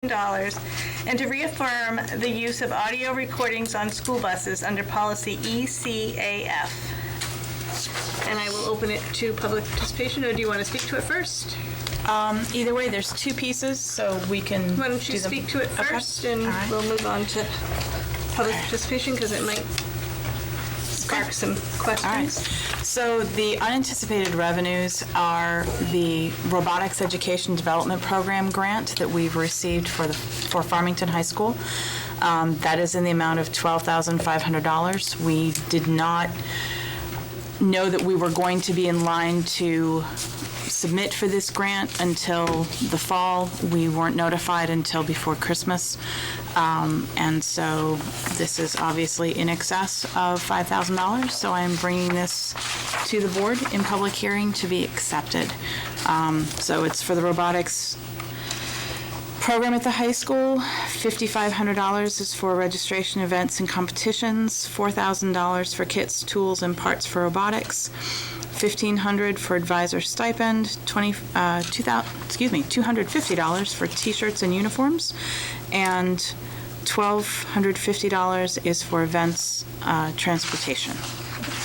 and to reaffirm the use of audio recordings on school buses under policy ECAF. And I will open it to public participation, or do you want to speak to it first? Either way, there's two pieces, so we can Why don't you do them. speak to it first, and All right. we'll move on to public participation, because it might spark some questions. All right. So the unanticipated revenues are the Robotics Education Development Program grant that we've received for Farmington High School. That is in the amount of $12,500. We did not know that we were going to be in line to submit for this grant until the fall. We weren't notified until before Christmas. And so this is obviously in excess of $5,000. So I'm bringing this to the board in public hearing to be accepted. So it's for the robotics program at the high school. $5,500 is for registration events and competitions. $4,000 for kits, tools, and parts for robotics. $1,500 for advisor stipend. $250 for T-shirts and uniforms, and $1,250 is for events, transportation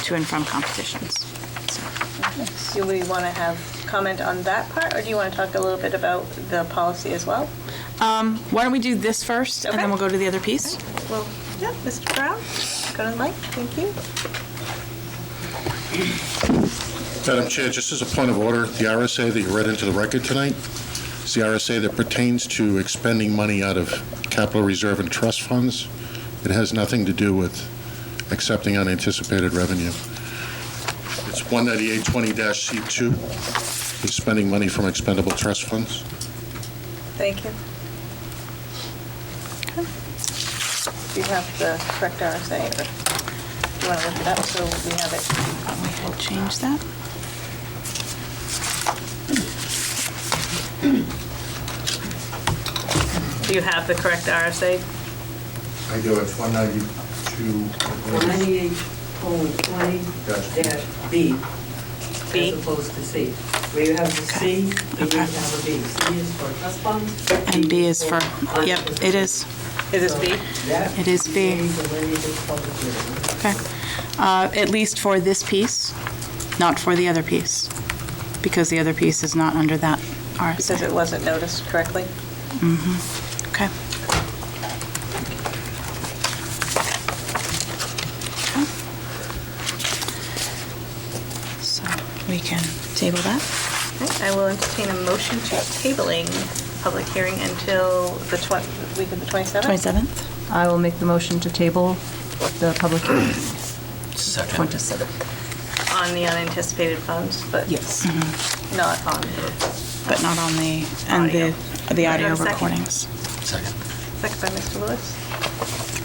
to and from competitions. Do we want to have comment on that part, or do you want to talk a little bit about the policy as well? Why don't we do this first, and Okay. then we'll go to the other piece? Well, yeah, Mr. Brown, go to the mic. Thank you. Madam Chair, just as a point of order, the RSA that you read into the record tonight is the RSA that pertains to expending money out of capital reserve and trust funds. It has nothing to do with accepting unanticipated revenue. It's 19820-C2, is spending money from expendable trust funds. Thank you. Do you have the correct RSA, or do you want to look it up so we have it? We had changed that. Do you have the correct RSA? I do. It's 192. 198:20-B. B. As opposed to C. Where you have the C, you need to have a B. C is for trust funds. And B is for, yep, it is. It is B? That It is B. is the way it is public hearing. Okay. At least for this piece, not for the other piece, because the other piece is not under that Because RSA. it wasn't noticed correctly? Okay. So we can table that. Okay, I will entertain a motion to tabling public hearing until the week of the 27th? 27th? I will make the motion to table the public hearing. Second. 27th. On the unanticipated funds, but Yes. not on the But not on the, and the Audio. audio Second. recordings. Second. second by Mr. Lewis.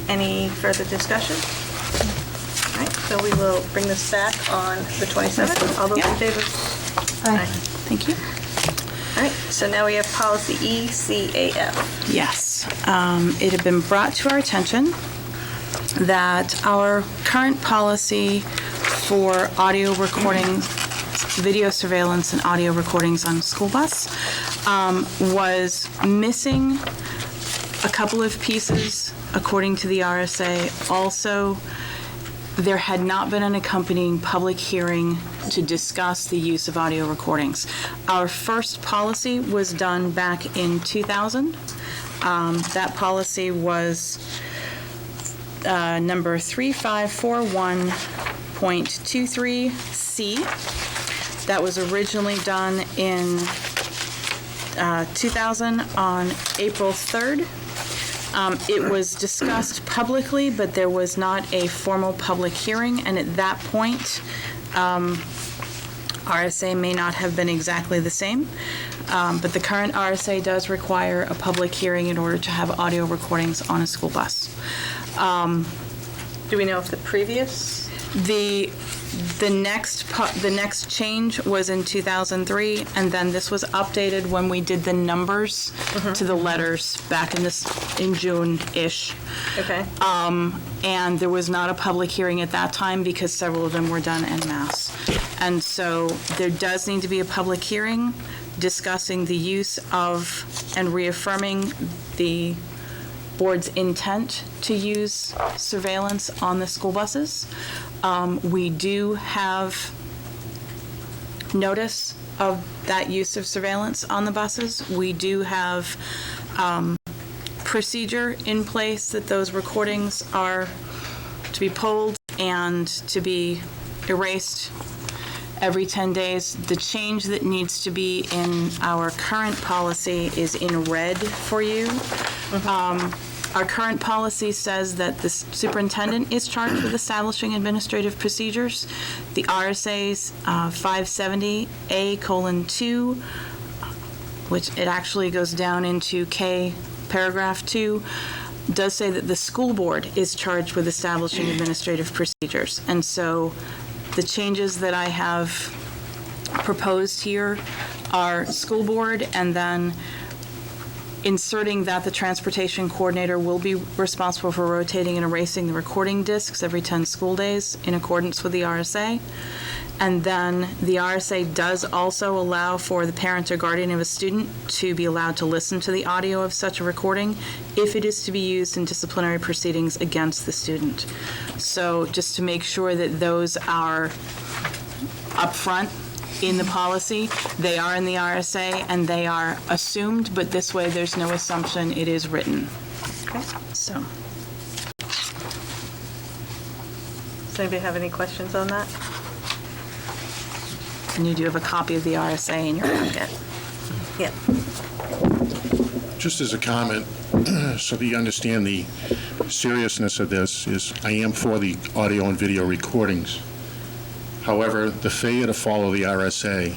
Any further discussion? All right, so we will bring this back on the 27th. All those in Yeah. favor? Aye. Thank you. All right, so now we have policy ECAF. Yes. It had been brought to our attention that our current policy for audio recording, video surveillance and audio recordings on school bus was missing a couple of pieces according to the RSA. Also, there had not been an accompanying public hearing to discuss the use of audio recordings. Our first policy was done back in 2000. That policy was number 3541.23C. That was originally done in 2000 on April 3rd. It was discussed publicly, but there was not a formal public hearing, and at that point, RSA may not have been exactly the same, but the current RSA does require a public hearing in order to have audio recordings on a school bus. Do we know if the previous? The next change was in 2003, and then this was updated when we did the numbers to the letters back in June-ish. Okay. And there was not a public hearing at that time because several of them were done en masse. And so there does need to be a public hearing discussing the use of and reaffirming the board's intent to use surveillance on the school buses. We do have notice of that use of surveillance on the buses. We do have procedure in place that those recordings are to be pulled and to be erased every 10 days. The change that needs to be in our current policy is in red for you. Our current policy says that the superintendent is charged with establishing administrative procedures. The RSA's 570A:2, which it actually goes down into K paragraph 2, does say that the school board is charged with establishing administrative procedures. And so the changes that I have proposed here are school board, and then inserting that the transportation coordinator will be responsible for rotating and erasing the recording discs every 10 school days in accordance with the RSA. And then the RSA does also allow for the parent or guardian of a student to be allowed to listen to the audio of such a recording if it is to be used in disciplinary proceedings against the student. So just to make sure that those are upfront in the policy, they are in the RSA and they are assumed, but this way there's no assumption, it is written. Okay. So, Does anybody have any questions on that? and you do have a copy of the RSA in your packet. Yeah. Just as a comment, so that you understand the seriousness of this, is I am for the audio and video recordings. However, the failure to follow the RSA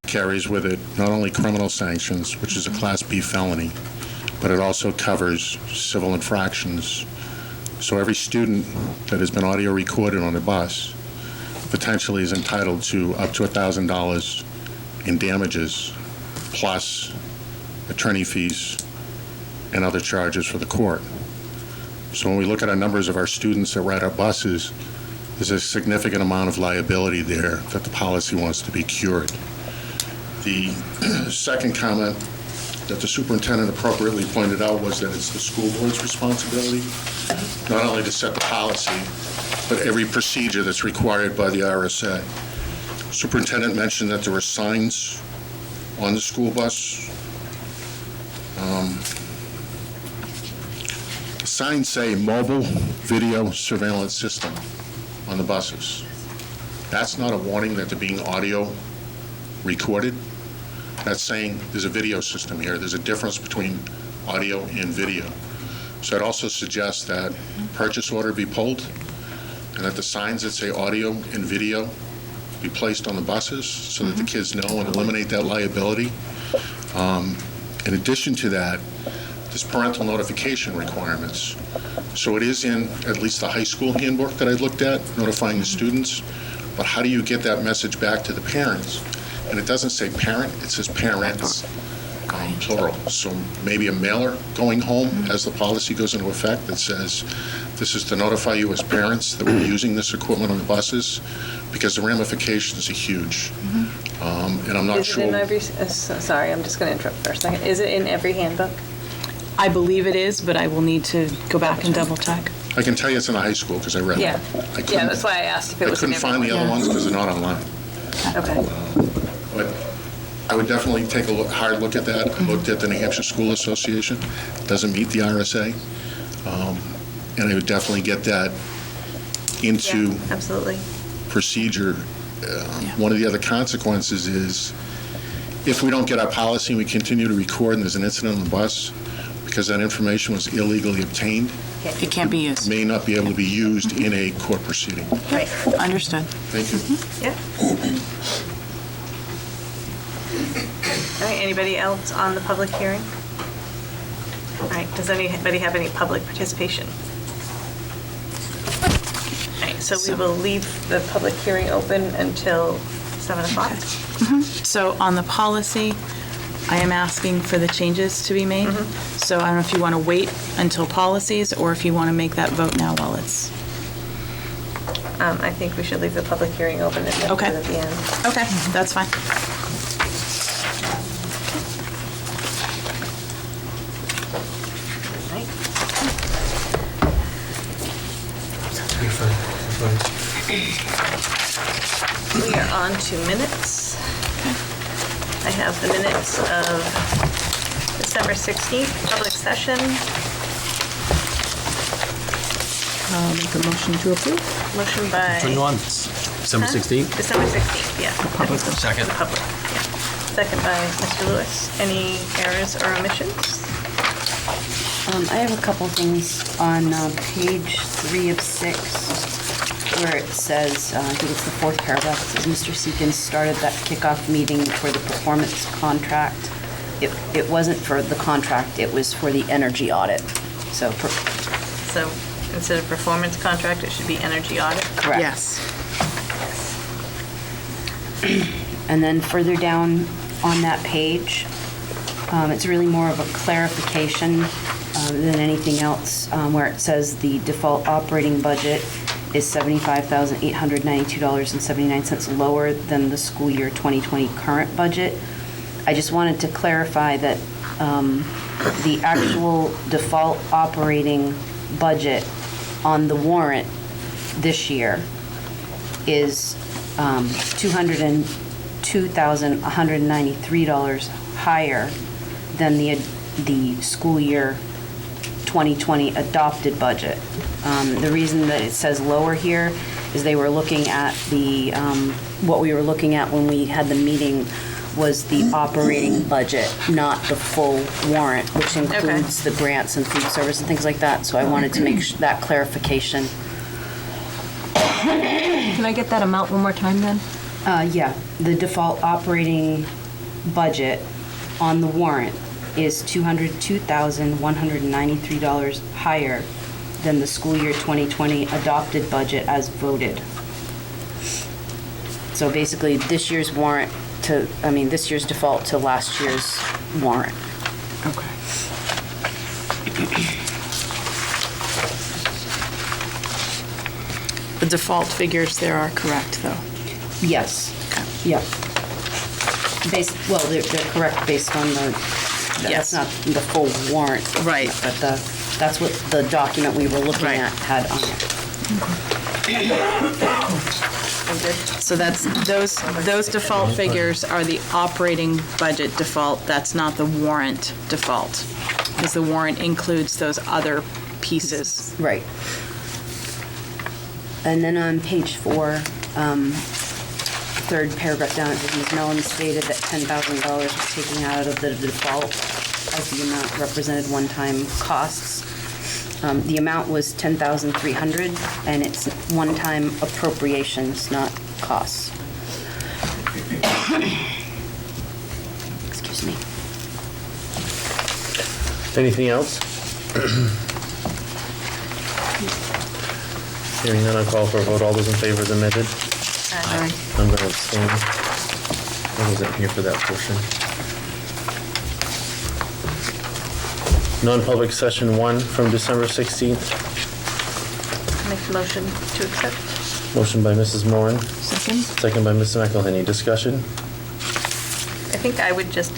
carries with it not only criminal sanctions, which is a Class B felony, but it also covers civil infractions. So every student that has been audio recorded on a bus potentially is entitled to up to $1,000 in damages, plus attorney fees and other charges for the court. So when we look at our numbers of our students that ride our buses, there's a significant amount of liability there that the policy wants to be cured. The second comment that the superintendent appropriately pointed out was that it's the school board's responsibility not only to set the policy, but every procedure that's required by the RSA. Superintendent mentioned that there were signs on the school bus. Signs say mobile video surveillance system on the buses. That's not a warning that they're being audio recorded. That's saying there's a video system here. There's a difference between audio and video. So it also suggests that purchase order be pulled and that the signs that say audio and video be placed on the buses so that the kids know and eliminate that liability. In addition to that, there's parental notification requirements. So it is in at least the high school handbook that I looked at, notifying the students. But how do you get that message back to the parents? And it doesn't say parent, it says parents, plural. So maybe a mailer going home as the policy goes into effect that says, this is to notify you as parents that we're using this equipment on the buses, because the ramifications are huge. And I'm not Is sure. it in every, sorry, I'm just going to interrupt for a second. Is it in every handbook? I believe it is, but I will need to go back and double check. I can tell you it's in the high school because I read Yeah. it. I Yeah, couldn't- that's why I asked if it I was in couldn't every find the one. other ones because they're not online. Okay. But I would definitely take a hard look at that. I looked at the New Hampshire School Association. Doesn't meet the RSA. And I would definitely get that into Yeah, absolutely. procedure. One of the other consequences is if we don't get our policy and we continue to record and there's an incident on the bus, because that information was illegally obtained, It can't be used. may not be able to be used in a court proceeding. Right. Understood. Thank you. Yeah. All right, anybody else on the public hearing? All right, does anybody have any public participation? All right, so we will leave the public hearing open until 7 o'clock. So on the policy, I am asking for the changes to be made. So I don't know if you want to wait until policies or if you want to make that vote now while it's, I think we should leave the public hearing open and then do Okay. it at the end. okay, that's fine. We are on to minutes. I have the minutes of December 16th, public session. I'll make a motion to approve. Motion by... 21, December Huh? 16th. December 16th, yeah. Public. Second. The public, yeah. Second by Mr. Lewis. Any errors or omissions? I have a couple things on page 3 of 6, where it says, I think it's the fourth paragraph, it says, Mr. Seekins started that kickoff meeting for the performance contract. It wasn't for the contract, it was for the energy audit. So, So instead of performance contract, it should be energy audit? correct. Yes. And then further down on that page, it's really more of a clarification than anything else, where it says the default operating budget is $75,892.79 lower than the school year 2020 current budget. I just wanted to clarify that the actual default operating budget on the warrant this year is $202,193 higher than the school year 2020 adopted budget. The reason that it says lower here is they were looking at the, what we were looking at when we had the meeting was the operating budget, not the full warrant, which includes the grants and food service and things like that. So I wanted to make that clarification. Can I get that amount one more time then? Yeah, the default operating budget on the warrant is $202,193 higher than the school year 2020 adopted budget as voted. So basically, this year's warrant this year's default to last year's warrant. Okay. The default figures there are correct, though. Yes. Yep. They're correct based on the, Yes. that's not the full warrant. Right. But that's what the document we were looking Right. at had on it. So that's, those default figures are the operating budget default. That's not the warrant default, because the warrant includes those other pieces. Right. And then on page 4, third paragraph down, it says Ms. Mellon stated that $10,000 was taken out of the default as the amount represented one-time costs. The amount was $10,300, and it's one-time appropriations, not costs. Excuse me. Anything else? Hearing none, I'll call for a vote. All those in favor as amended? Aye. I'm going to abstain. I wasn't here for that portion. Non-public session 1 from December 16th. Make the motion to accept. Motion by Mrs. Moran, Second? second by Mrs. McElhenney. Discussion? I think I would just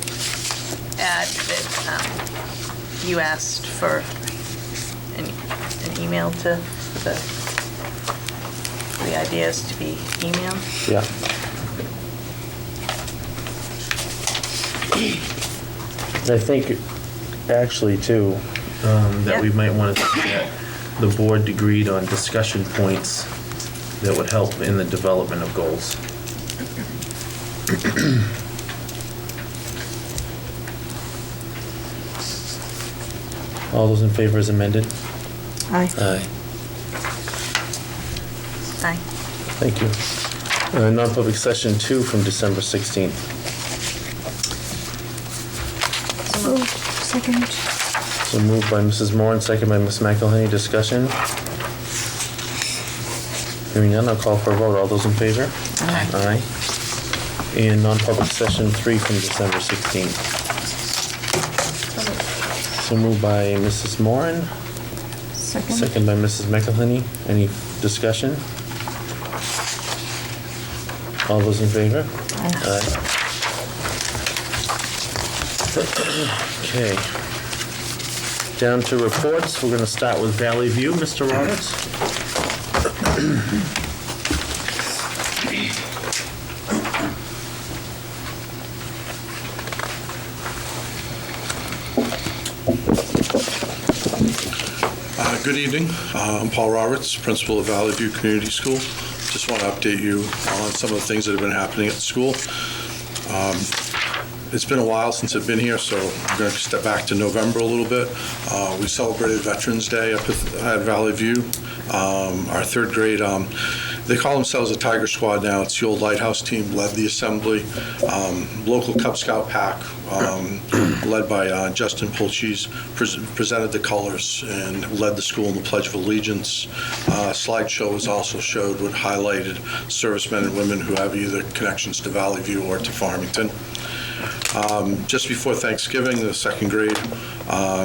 add that you asked for an email to the ideas to be emailed. Yeah. I think, actually, too, that we Yeah. might want to get the board agreed on discussion points that would help in the development of goals. All those in favor as amended? Aye. Aye. Aye. Thank you. Non-public session 2 from December 16th. Second? So moved by Mrs. Moran, second by Ms. McElhenney. Discussion? Hearing none, I'll call for a vote. All those in favor? Aye. Aye. And non-public session 3 from December 16th. So moved by Mrs. Moran, Second? second by Mrs. McElhenney. Any discussion? All those in favor? Aye. Okay. Down to reports. We're going to start with Valley View. Mr. Roberts? Good evening. I'm Paul Roberts, principal of Valley View Community School. Just want to update you on some of the things that have been happening at the school. It's been a while since I've been here, so I'm going to step back to November a little bit. We celebrated Veterans Day up at Valley View. Our third grade, they call themselves a Tiger Squad now. It's the old Lighthouse team, led the assembly. Local Cub Scout pack, led by Justin Pulchis, presented the colors and led the school in the Pledge of Allegiance. Slideshow was also showed, which highlighted servicemen and women who have either connections to Valley View or to Farmington. Just before Thanksgiving, the second grade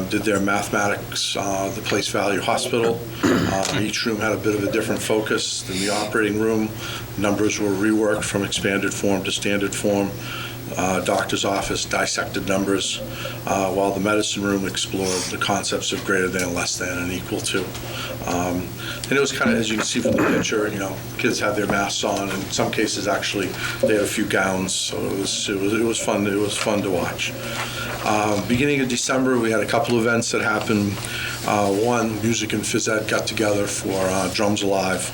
did their mathematics, the Place Value Hospital. Each room had a bit of a different focus than the operating room. Numbers were reworked from expanded form to standard form. Doctor's office dissected numbers, while the medicine room explored the concepts of greater than, less than, and equal to. And it was kind of, as you can see from the picture, kids had their masks on. In some cases, actually, they had a few gowns, so it was fun. It was fun to watch. Beginning of December, we had a couple events that happened. One, music and phys ed got together for Drums Alive.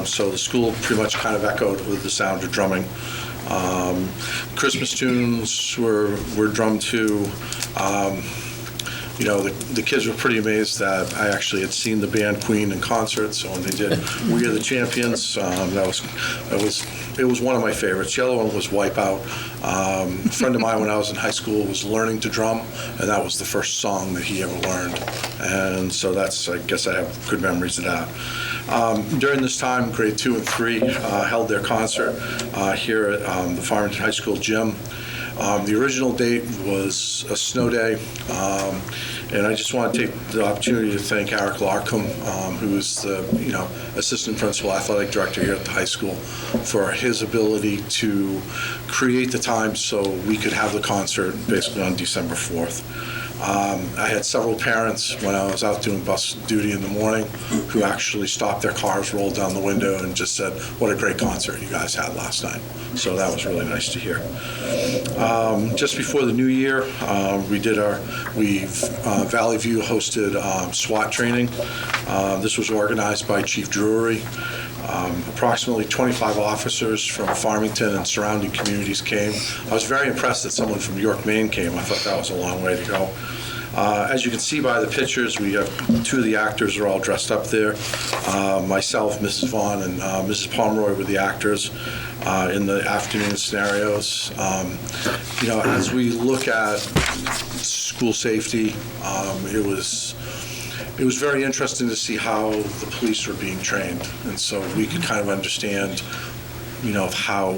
So the school pretty much kind of echoed with the sound of drumming. Christmas tunes were drummed to. The kids were pretty amazed that I actually had seen the band Queen in concert. So when they did "We Are the Champions," it was one of my favorites. The other one was "Wipeout." A friend of mine when I was in high school was learning to drum, and that was the first song that he ever learned. And so I guess I have good memories of that. During this time, grade 2 and 3 held their concert here at the Farmington High School gym. The original date was a snow day, and I just want to take the opportunity to thank Eric Larkham, who is the assistant principal athletic director here at the high school, for his ability to create the time so we could have the concert basically on December 4th. I had several parents when I was out doing bus duty in the morning who actually stopped their cars, rolled down the window, and just said, "What a great concert you guys had last night." So that was really nice to hear. Just before the new year, Valley View hosted SWAT training. This was organized by Chief Drury. Approximately 25 officers from Farmington and surrounding communities came. I was very impressed that someone from York, Maine came. I thought that was a long way to go. As you can see by the pictures, we have 2 of the actors are all dressed up there. Myself, Mrs. Vaughn, and Mrs. Pomeroy were the actors in the afternoon scenarios. As we look at school safety, it was very interesting to see how the police were being trained, and so we could kind of understand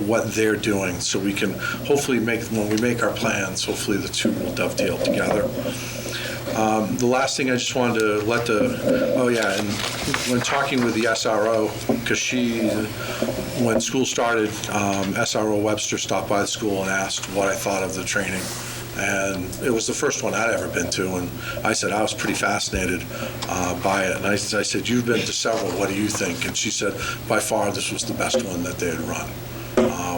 what they're doing, so we can hopefully when we make our plans, hopefully the two will dovetail together. The last thing I just wanted to and when talking with the SRO, because when school started, SRO Webster stopped by the school and asked what I thought of the training. And it was the first one I'd ever been to, and I said I was pretty fascinated by it. And I said, "You've been to several, what do you think?" And she said, by far, this was the best one that they had run.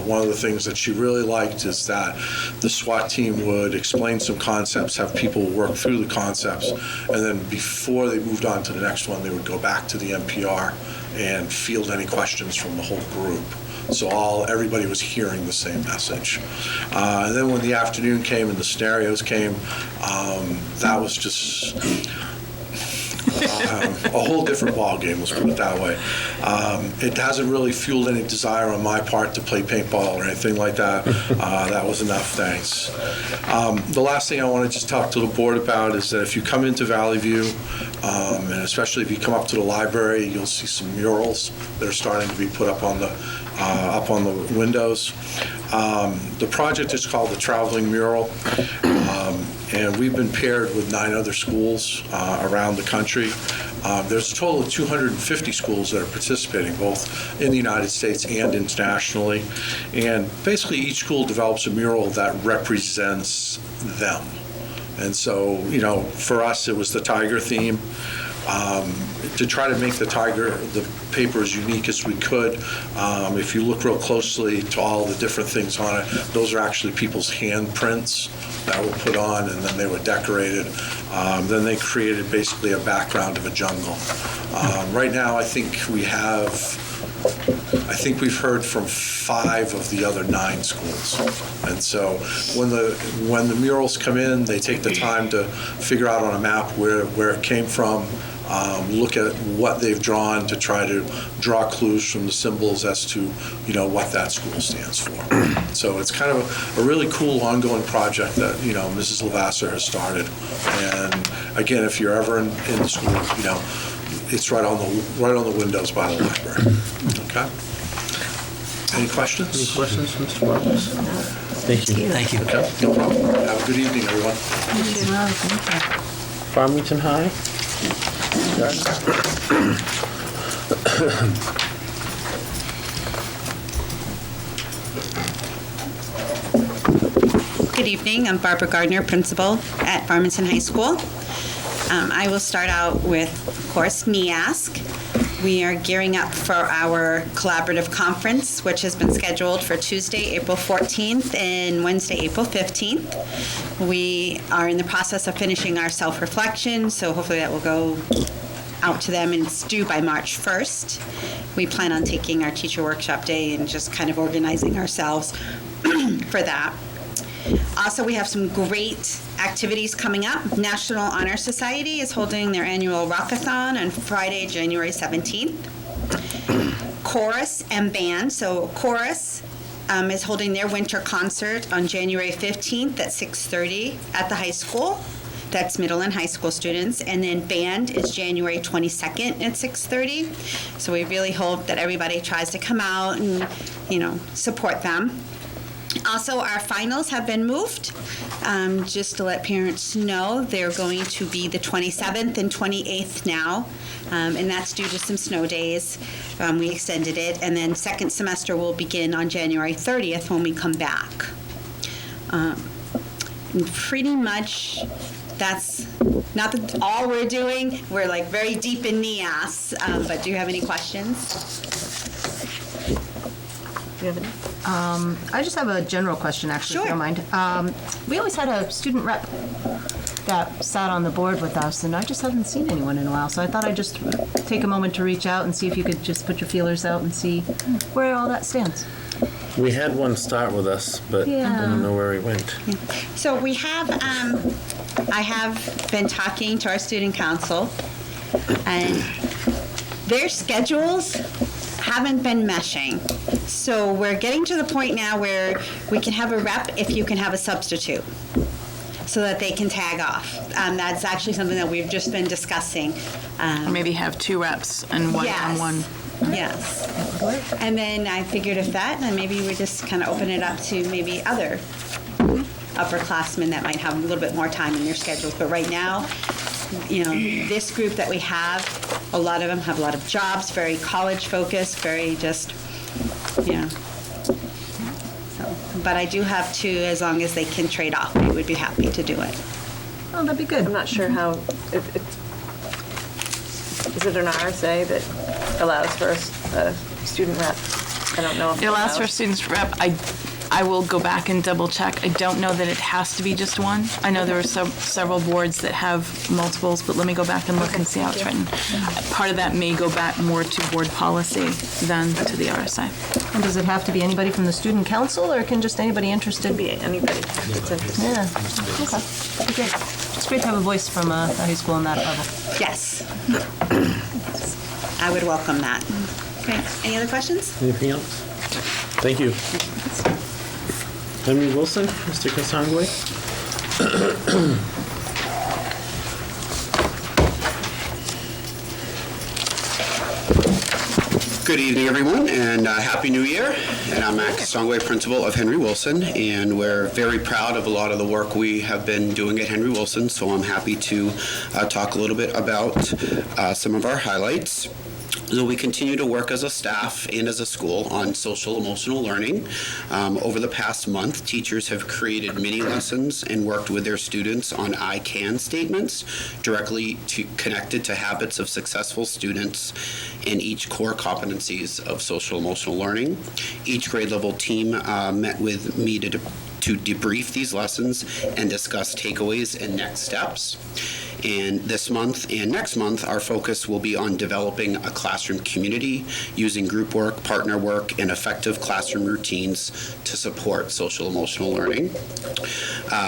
One of the things that she really liked is that the SWAT team would explain some concepts, have people work through the concepts, and then before they moved on to the next one, they would go back to the NPR and field any questions from the whole group. So everybody was hearing the same message. And then when the afternoon came and the scenarios came, that was just a whole different ballgame, let's put it that way. It hasn't really fueled any desire on my part to play paintball or anything like that. That was enough, thanks. The last thing I want to just talk to the board about is that if you come into Valley View, and especially if you come up to the library, you'll see some murals that are starting to be put up on the windows. The project is called the Traveling Mural, and we've been paired with 9 other schools around the country. There's a total of 250 schools that are participating, both in the United States and internationally. And basically, each school develops a mural that represents them. And so, for us, it was the tiger theme. To try to make the paper as unique as we could. If you look real closely to all the different things on it, those are actually people's handprints that were put on, and then they were decorated. Then they created basically a background of a jungle. Right now, I think we've heard from 5 of the other 9 schools. And so when the murals come in, they take the time to figure out on a map where it came from, look at what they've drawn to try to draw clues from the symbols as to, what that school stands for. So it's kind of a really cool ongoing project that, Mrs. Lavasser has started. And again, if you're ever in the school, it's right on the windows by the library. Okay? Any questions? Any questions, Mr. Roberts? Thank you. Thank you. Okay, no problem. Have a good evening, everyone. Farmington High? Good evening. I'm Barbara Gardner, principal at Farmington High School. I will start out with, of course, NEASC. We are gearing up for our collaborative conference, which has been scheduled for Tuesday, April 14th and Wednesday, April 15th. We are in the process of finishing our self-reflection, so hopefully that will go out to them, and it's due by March 1st. We plan on taking our teacher workshop day and just kind of organizing ourselves for that. Also, we have some great activities coming up. National Honor Society is holding their annual Rockathon on Friday, January 17th. Chorus and band. So Chorus is holding their winter concert on January 15th at 6:30 at the high school. That's middle and high school students. And then band is January 22nd at 6:30. So we really hope that everybody tries to come out and, support them. Also, our finals have been moved. Just to let parents know, they're going to be the 27th and 28th now, and that's due to some snow days. We extended it, and then second semester will begin on January 30th when we come back. Pretty much, that's not all we're doing. We're like very deep in NEAS, but do you have any questions? Do you have any? I just have a general question, actually, if you don't mind. We always had a student rep that sat on the board with us, and I just haven't seen anyone in a while. So I thought I'd just take a moment to reach out and see if you could just put your feelers out and see where all that stands. We had one start with us, but I don't know where he went. So we have, I have been talking to our student council, and their schedules haven't been meshing. So we're getting to the point now where we can have a rep if you can have a substitute, so that they can tag off. That's actually something that we've just been discussing. Or maybe have 2 reps and one on one. Yes. And then I figured if that, then maybe we just kind of open it up to maybe other upperclassmen that might have a little bit more time in their schedules. But right now, this group that we have, a lot of them have a lot of jobs, very college focused, very just, So, but I do have 2, as long as they can trade off, we would be happy to do it. Oh, that'd be good. I'm not sure how, is it an RSA that allows for a student rep? I don't know if It allows for a student's rep. I will go back and double check. I don't know that it has to be just one. I know there are several boards that have multiples, but let me go back and look and see how it's written. Part of that may go back more to board policy than to the RSI. And does it have to be anybody from the student council, or can just anybody interested? be anybody that's interested. Yeah. Okay. That'd be great. It's great to have a voice from the high school on that level. Yes. I would welcome that. Okay, any other questions? Anything else? Thank you. Henry Wilson, Mr. Kasangwe. Good evening, everyone, and Happy New Year. And I'm Matt Kasangwe, principal of Henry Wilson, and we're very proud of a lot of the work we have been doing at Henry Wilson, so I'm happy to talk a little bit about some of our highlights. So we continue to work as a staff and as a school on social emotional learning. Over the past month, teachers have created mini lessons and worked with their students on I can statements directly connected to habits of successful students and each core competencies of social emotional learning. Each grade level team met with me to debrief these lessons and discuss takeaways and next steps. And this month and next month, our focus will be on developing a classroom community using group work, partner work, and effective classroom routines to support social emotional learning.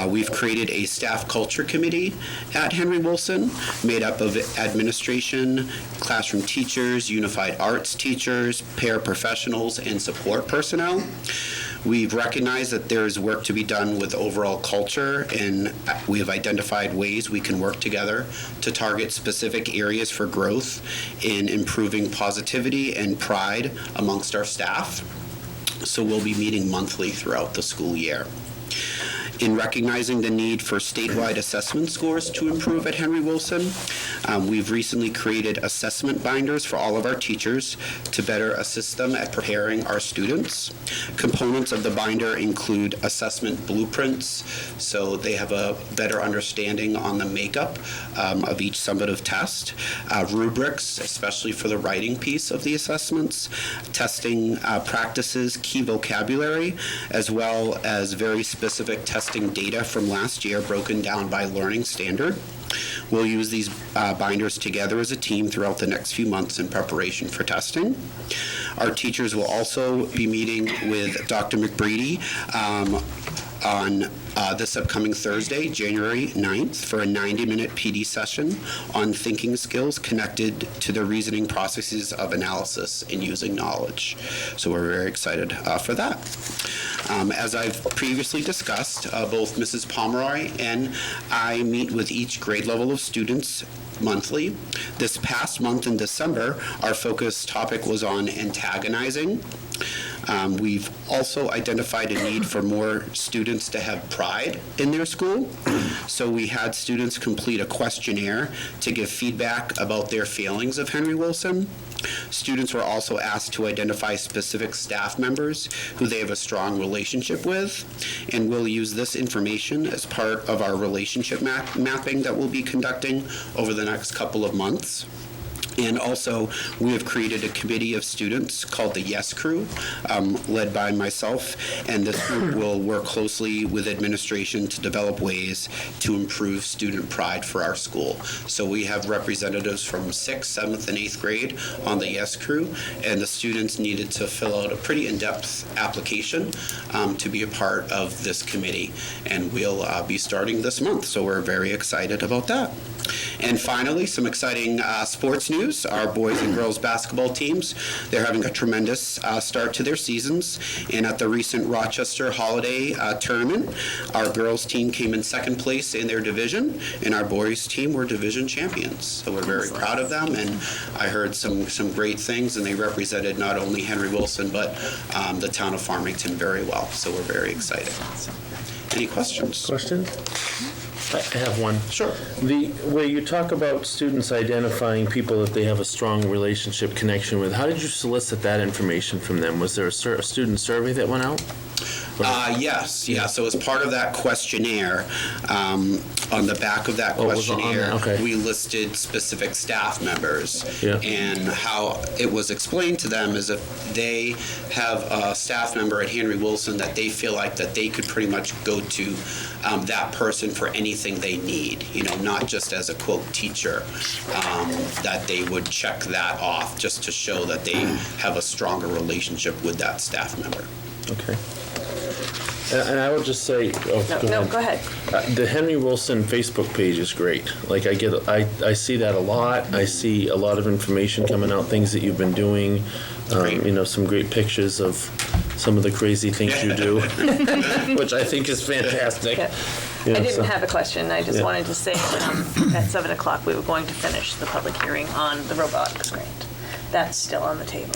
We've created a staff culture committee at Henry Wilson made up of administration, classroom teachers, unified arts teachers, paraprofessionals, and support personnel. We've recognized that there's work to be done with overall culture, and we have identified ways we can work together to target specific areas for growth in improving positivity and pride amongst our staff. So we'll be meeting monthly throughout the school year. In recognizing the need for statewide assessment scores to improve at Henry Wilson, we've recently created assessment binders for all of our teachers to better assist them at preparing our students. Components of the binder include assessment blueprints, so they have a better understanding on the makeup of each summative test, rubrics, especially for the writing piece of the assessments, testing practices, key vocabulary, as well as very specific testing data from last year broken down by learning standard. We'll use these binders together as a team throughout the next few months in preparation for testing. Our teachers will also be meeting with Dr. McBreedy on this upcoming Thursday, January 9th, for a 90-minute PD session on thinking skills connected to the reasoning processes of analysis and using knowledge. So we're very excited for that. As I've previously discussed, both Mrs. Pomeroy and I meet with each grade level of students monthly. This past month in December, our focus topic was on antagonizing. We've also identified a need for more students to have pride in their school. So we had students complete a questionnaire to give feedback about their feelings of Henry Wilson. Students were also asked to identify specific staff members who they have a strong relationship with, and we'll use this information as part of our relationship mapping that we'll be conducting over the next couple of months. And also, we have created a committee of students called the Yes Crew, led by myself, and this group will work closely with administration to develop ways to improve student pride for our school. So we have representatives from 6th, 7th, and 8th grade on the Yes Crew, and the students needed to fill out a pretty in-depth application to be a part of this committee, and we'll be starting this month, so we're very excited about that. And finally, some exciting sports news. Our boys and girls basketball teams, they're having a tremendous start to their seasons. And at the recent Rochester Holiday Tournament, our girls team came in second place in their division, and our boys team were division champions. So we're very proud of them, and I heard some great things, and they represented not only Henry Wilson, but the town of Farmington very well. So we're very excited. Any questions? Questions? I have one. Sure. Where you talk about students identifying people that they have a strong relationship connection with, how did you solicit that information from them? Was there a student survey that went out? Yes. So as part of that questionnaire, on the back of that questionnaire, okay. we listed specific staff members. Yeah. And how it was explained to them is if they have a staff member at Henry Wilson that they feel like that they could pretty much go to that person for anything they need, not just as a quote teacher, that they would check that off just to show that they have a stronger relationship with that staff member. Okay. And I would just say, Go ahead. The Henry Wilson Facebook page is great. Like I see that a lot. I see a lot of information coming out, things that you've been doing. Some great pictures of some of the crazy things you do, which I think is fantastic. Yeah. I didn't have a question. I just wanted to say at 7 o'clock we were going to finish the public hearing on the robotics grant. That's still on the table.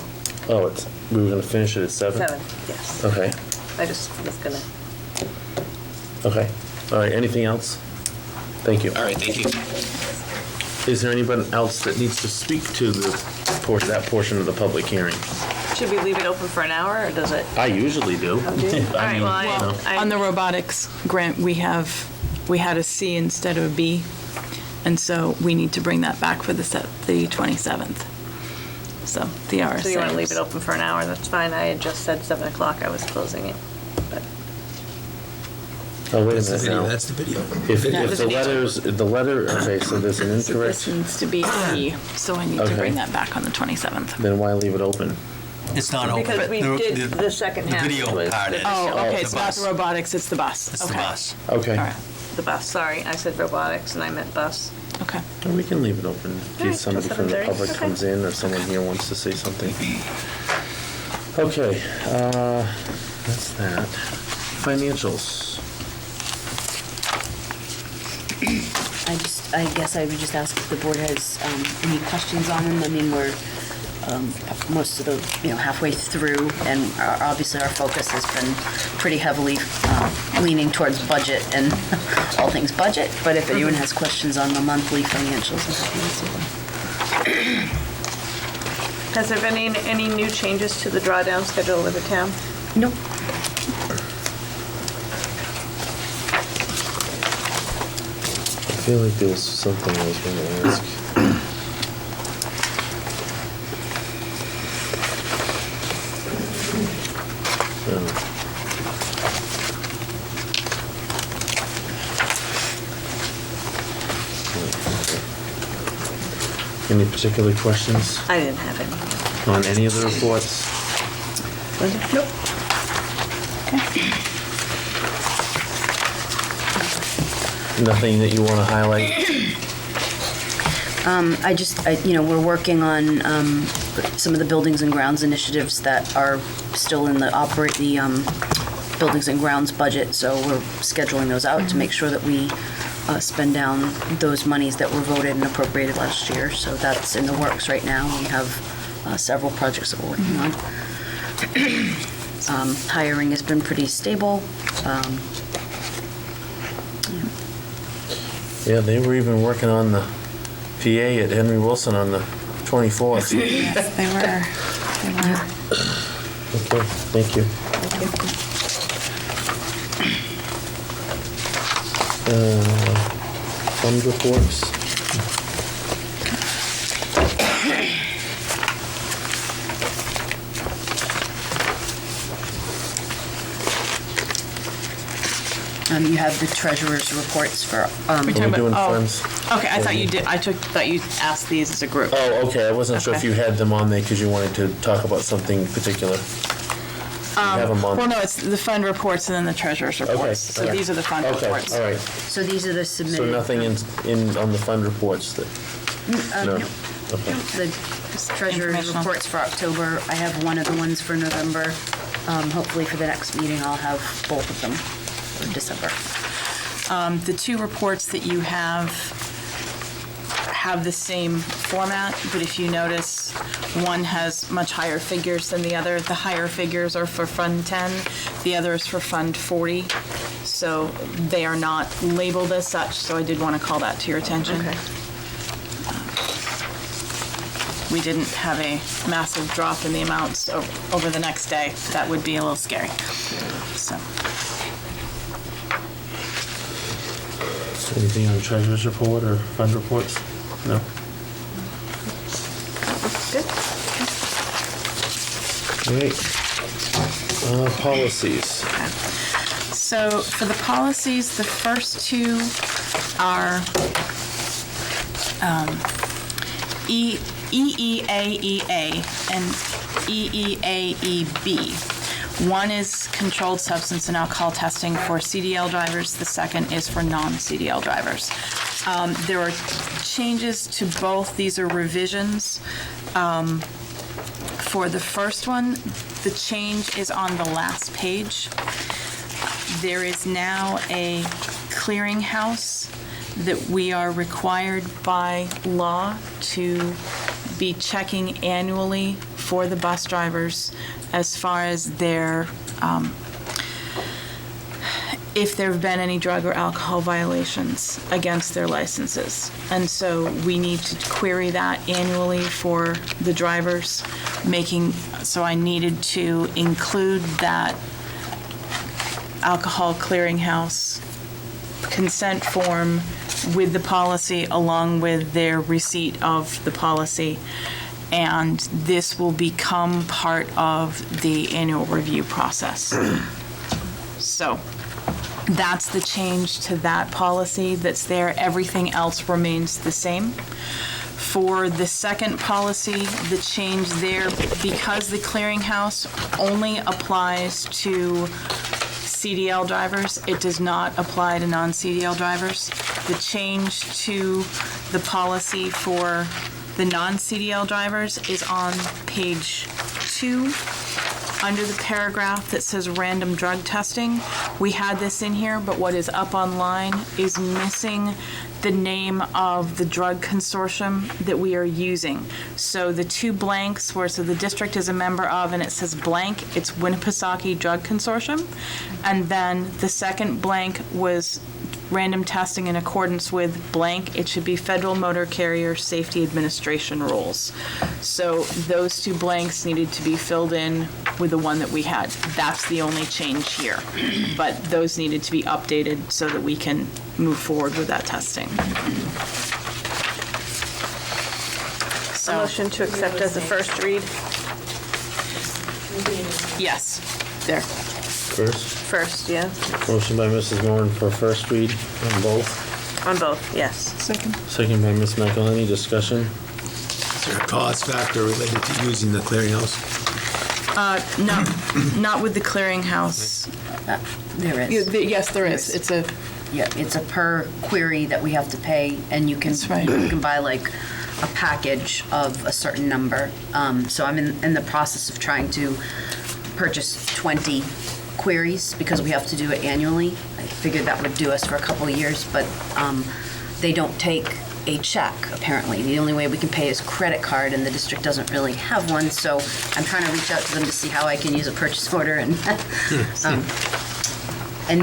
Oh, we were going to finish it at 7? 7, yes. Okay. I just was going to. Okay. All right. Anything else? Thank you. All right, thank you. Is there anyone else that needs to speak to that portion of the public hearing? Should we leave it open for an hour, or does it? I usually do. Oh, do you? All right, well, On the robotics grant, we had a C instead of a B, and so we need to bring that back for the 27th. So the RSA. So you want to leave it open for an hour? That's fine. I had just said 7 o'clock. I was closing it. But Oh, wait a That's the minute video, now. that's the video. If the letter, okay, so there's an So incorrect, this needs to be E, so I need to Okay. bring that back on the 27th. then why leave it open? It's not open. Because we did the second half. The video was part is. Oh, okay, the it's not the bus. robotics, it's the bus. It's the Okay. bus. Okay. All right, The bus, sorry, I said robotics and I meant bus. okay. Well, we can leave it open in All right, case somebody till from the 7:30. public Okay. comes in or someone here wants to say something. Okay, that's that. Financials. I guess I would just ask if the board has any questions on them. I mean, we're most of the, halfway through, and obviously our focus has been pretty heavily leaning towards budget and all things budget, but if anyone has questions on the monthly financials, I'm happy to answer them. Has there been any new changes to the drawdown schedule with the town? Nope. I feel like there was something I was going to ask. Any particular questions I didn't have any. on any of the reports? Nope. Nothing that you want to highlight? We're working on some of the buildings and grounds initiatives that are still in the buildings and grounds budget, so we're scheduling those out to make sure that we spend down those monies that were voted and appropriated last year. So that's in the works right now. We have several projects that we're working on. Hiring has been pretty stable. Yeah, they were even working on the PA at Henry Wilson on the 24th. Yes, they were. Okay, thank you. Fund reports. You have the treasurer's reports for, Are we doing funds? Okay, I thought you did, thought you asked these as a group. Oh, okay, I wasn't sure if Okay. you had them on there because you wanted to talk about something particular. You have them on. Well, no, it's the fund reports and then the treasurer's reports. So okay. these are the fund Okay, reports. all right. so these are the submitted. So nothing on the fund reports that, no? Okay. The treasurer's Informational. reports for October. I have one of the ones for November. Hopefully for the next meeting, I'll have both of them for December. The two reports that you have the same format, but if you notice, one has much higher figures than the other. The higher figures are for Fund 10, the other is for Fund 40. So they are not labeled as such, so I did want to call that to your attention. Okay. We didn't have a massive drop in the amounts over the next day. That would be a little scary. So. Anything on treasurer's report or fund reports? No? Good. All right. Policies. So for the policies, the first two are EEAEA and EEAEB. One is controlled substance and alcohol testing for CDL drivers. The second is for non-CDL drivers. There are changes to both. These are revisions. For the first one, the change is on the last page. There is now a clearinghouse that we are required by law to be checking annually for the bus drivers as far as their, if there have been any drug or alcohol violations against their licenses. And so we need to query that annually for the drivers, so I needed to include that alcohol clearinghouse consent form with the policy along with their receipt of the policy. And this will become part of the annual review process. So That's the change to that policy that's there. Everything else remains the same. For the second policy, the change there, because the clearinghouse only applies to CDL drivers, it does not apply to non-CDL drivers. The change to the policy for the non-CDL drivers is on page 2, under the paragraph that says random drug testing. We had this in here, but what is up online is missing the name of the drug consortium that we are using. So the 2 blanks where so the district is a member of and it says blank, it's Winnipesaukee Drug Consortium. And then the second blank was random testing in accordance with blank. It should be Federal Motor Carrier Safety Administration rules. So those 2 blanks needed to be filled in with the one that we had. That's the only change here. But those needed to be updated so that we can move forward with that testing. A So, motion to accept as a first read. yes, there. First, First, yeah, motion by Mrs. Moran for first read on both. on both, yes. Second by Ms. McElhenney. Discussion. Is there a cost factor related to using the clearinghouse? No, not with the clearinghouse. There is. Yes, there is. It's a, Yeah, it's a per query that we have to pay, and you can, That's right. you can buy like a package of a certain number. So I'm in the process of trying to purchase 20 queries because we have to do it annually. I figured that would do us for a couple of years, but they don't take a check, apparently. The only way we can pay is credit card, and the district doesn't really have one, so I'm trying to reach out to them to see how I can use a purchase order and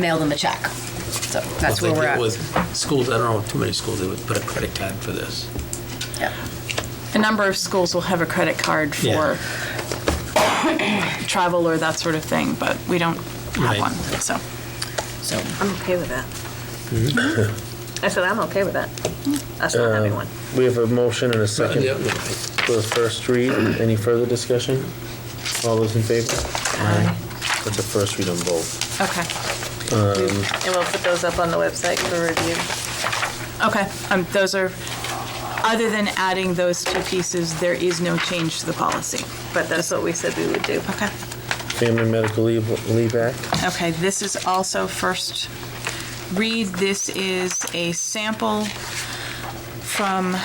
mail them a check. So that's where we're at. With schools, I don't know, too many schools, they would put a credit card for this. Yeah. a number of schools will have a credit card for travel or that sort of thing, but we don't have Right. one, so. I'm okay with that. I said I'm okay with that. Us not having one. We have a motion and a second Yeah. for the first read. Any further discussion? All those in favor? Aye. That's a first read on both. Okay, And we'll put those up on the website for review. okay. Those are, other than adding those 2 pieces, there is no change to the policy. But that's what we said we would do. Okay. Family Medical Leave Act. Okay, this is also first read. This is a sample from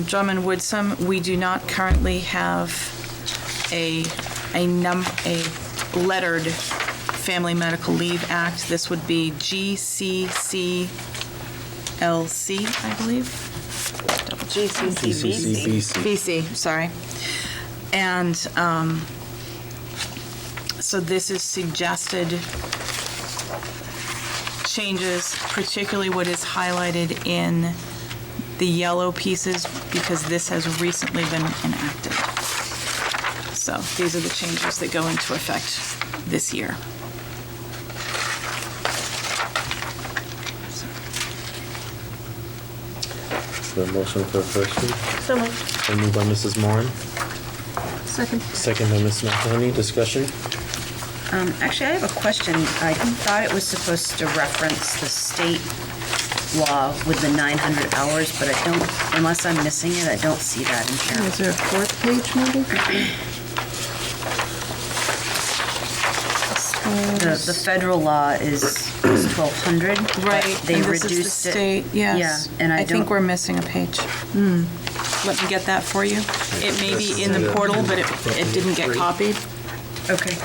Drummond Woodsum. We do not currently have a lettered Family Medical Leave Act. This would be GCCLC, I believe. GCCBC. BC, sorry. And so this is suggested changes, particularly what is highlighted in the yellow pieces, because this has recently been enacted. So these are the changes that go into effect this year. The motion for first read. So moved. So moved by Mrs. Moran. Second. Second by Ms. McElhenney. Discussion. Actually, I have a question. I thought it was supposed to reference the state law with the 900 hours, but I don't, unless I'm missing it, I don't see that in here. Is there a 4th page, maybe? The federal law is 1,200. but Right, They and this is the reduced it. state, yes. Yeah, and I think don't, we're missing a page. Let me get that for you. It may be in the portal, but it didn't get copied. okay.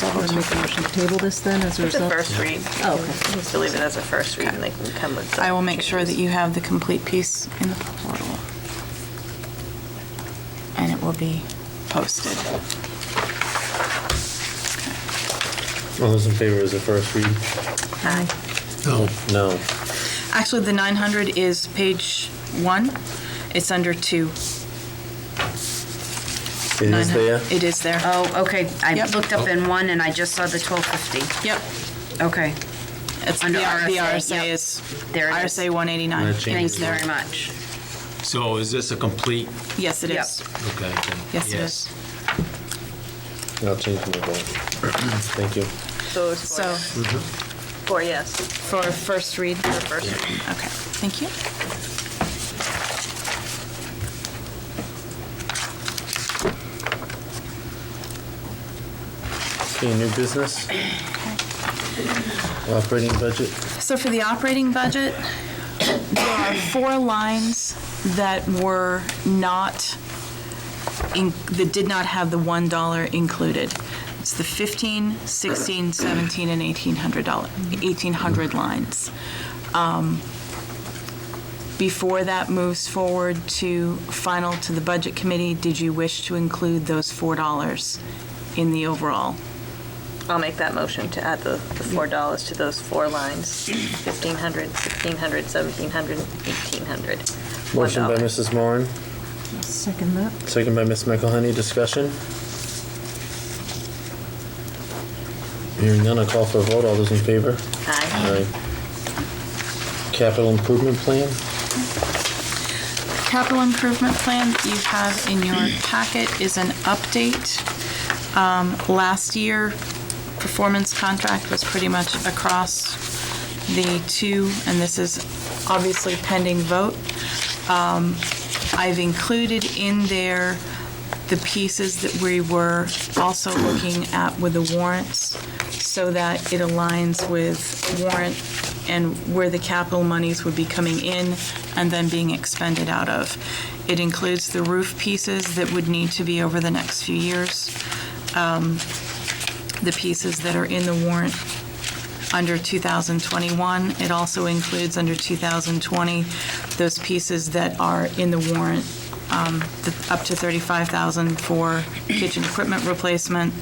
Want to make a motion to table this then as a It's a result? first read. Oh, okay. Just to leave it as a first read and they can come with. I will make sure that you have the complete piece in the portal. And it will be posted. All those in favor is a first read? Aye. No. No. Actually, the 900 is page 1. It's under 2. It is there? It is there. Oh, okay. I Yep. looked up in one and I just saw the 1250. Yep. Okay. It's Under the RSA, RSA yep. is There it is. RSA 189. That changes. Thank you very much. So is this a complete, Yes, it Yep. is. okay. then Yes, it is. I'll change my vote. Thank you. those So, four yes. for first read? For first reading. Okay, thank you. Okay, new business? Operating budget? So for the operating budget, there are 4 lines that were not, that did not have the $1 included. It's the 15, 16, 17, and $1,800 lines. Before that moves forward to final to the budget committee, did you wish to include those $4 in the overall? I'll make that motion to add the $4 to those 4 lines, 1,500, 1,600, 1,700, 1,800. Motion by $1. Mrs. Moran, Second that. second by Ms. McElhenney. Discussion? Hearing none, I'll call for a vote. All those in favor? Aye. Capital improvement plan? Capital improvement plan that you have in your packet is an update. Last year, performance contract was pretty much across the 2, and this is obviously pending vote. I've included in there the pieces that we were also looking at with the warrants so that it aligns with warrant and where the capital monies would be coming in and then being expended out of. It includes the roof pieces that would need to be over the next few years. The pieces that are in the warrant under 2021. It also includes under 2020 those pieces that are in the warrant, up to $35,000 for kitchen equipment replacement,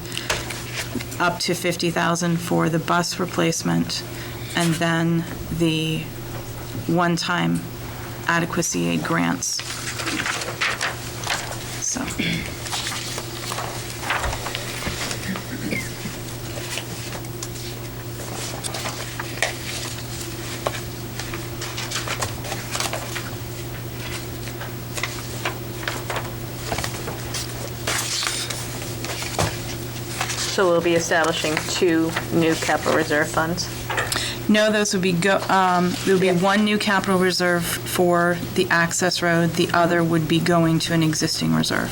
up to $50,000 for the bus replacement, and then the one-time adequacy aid grants. So. So we'll be establishing 2 new capital reserve funds. No, those would be, there would be one new capital reserve for the access road. The other would be going to an existing reserve.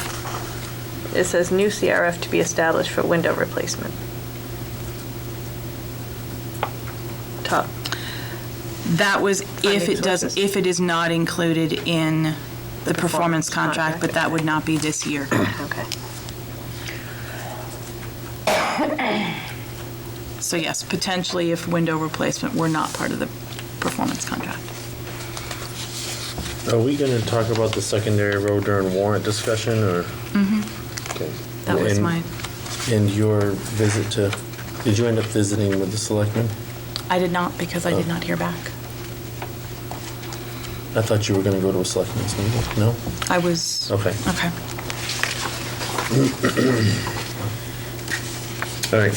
It says new CRF to be established for window replacement. Top. That was if it doesn't, if it is not included in the performance contract, but that would not be this year. Okay. So yes, potentially if window replacement were not part of the performance contract. Are we going to talk about the secondary road during warrant discussion, or? Okay. That was And- mine. And your visit to, did you end up visiting with the selectmen? I did not because I did not hear back. I thought you were going to go to a selectmen's meeting, no? I was. Okay. Okay. All right,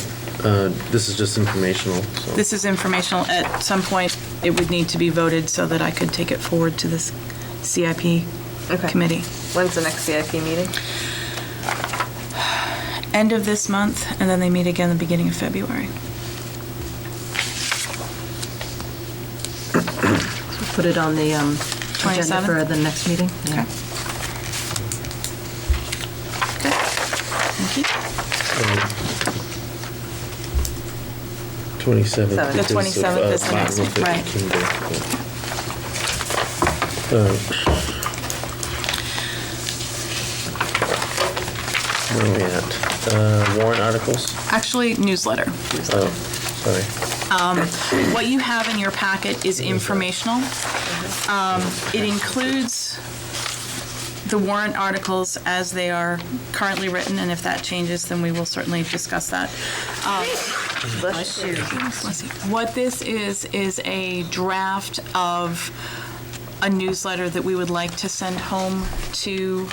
this is just informational, so. This is informational. At some point, it would need to be voted so that I could take it forward to this CIP Okay. committee. When's the next CIP meeting? End of this month, and then they meet again the beginning of February. So put it on the agenda 27th? for the next meeting. Okay. Yeah. Okay. Thank you. 27th. The 27th is the next Martin week, Luther right. King Day, yeah. All right. Where are we at? Warrant articles? Actually, newsletter. Oh, sorry. What you have in your packet is informational. It includes the warrant articles as they are currently written, and if that changes, then we will certainly discuss that. Bless you. What this is a draft of a newsletter that we would like to send home to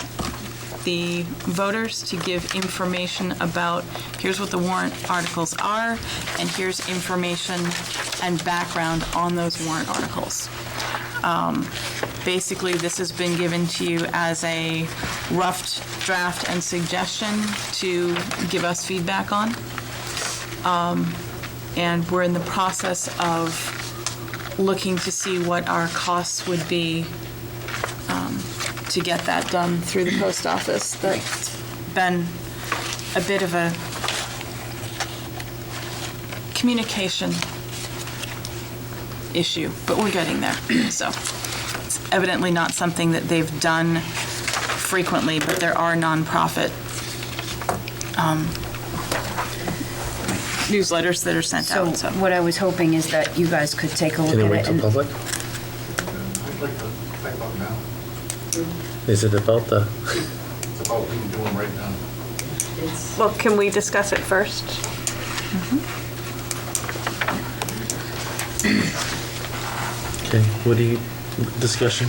the voters to give information about, here's what the warrant articles are, and here's information and background on those warrant articles. Basically, this has been given to you as a rough draft and suggestion to give us feedback on. And we're in the process of looking to see what our costs would be to get that done through the post office. That's been a bit of a communication issue, but we're getting there. So it's evidently not something that they've done frequently, but there are nonprofit newsletters that are sent So out. So what I was hoping is that you guys could take a look Can at it it. wait till and- public? I'd like to type up now. Is it about the, It's about what we're doing right now. Well, can we discuss it first? okay, what do you, discussion?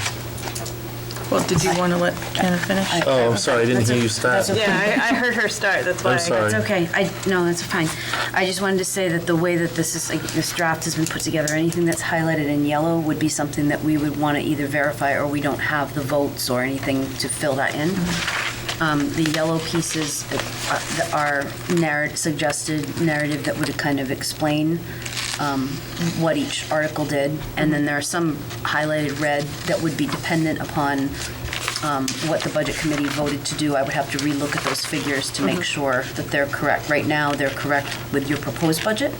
well, did you want to let Anna finish? Oh, I'm sorry, I didn't hear you start. that's okay. Yeah, I heard her start, that's why. I'm sorry. It's okay. No, that's fine. I just wanted to say that the way that this draft has been put together, anything that's highlighted in yellow would be something that we would want to either verify or we don't have the votes or anything to fill that in. The yellow pieces are suggested narrative that would kind of explain what each article did, and then there are some highlighted red that would be dependent upon what the budget committee voted to do. I would have to relook at those figures to make sure that they're correct. Right now, they're correct with your proposed budget,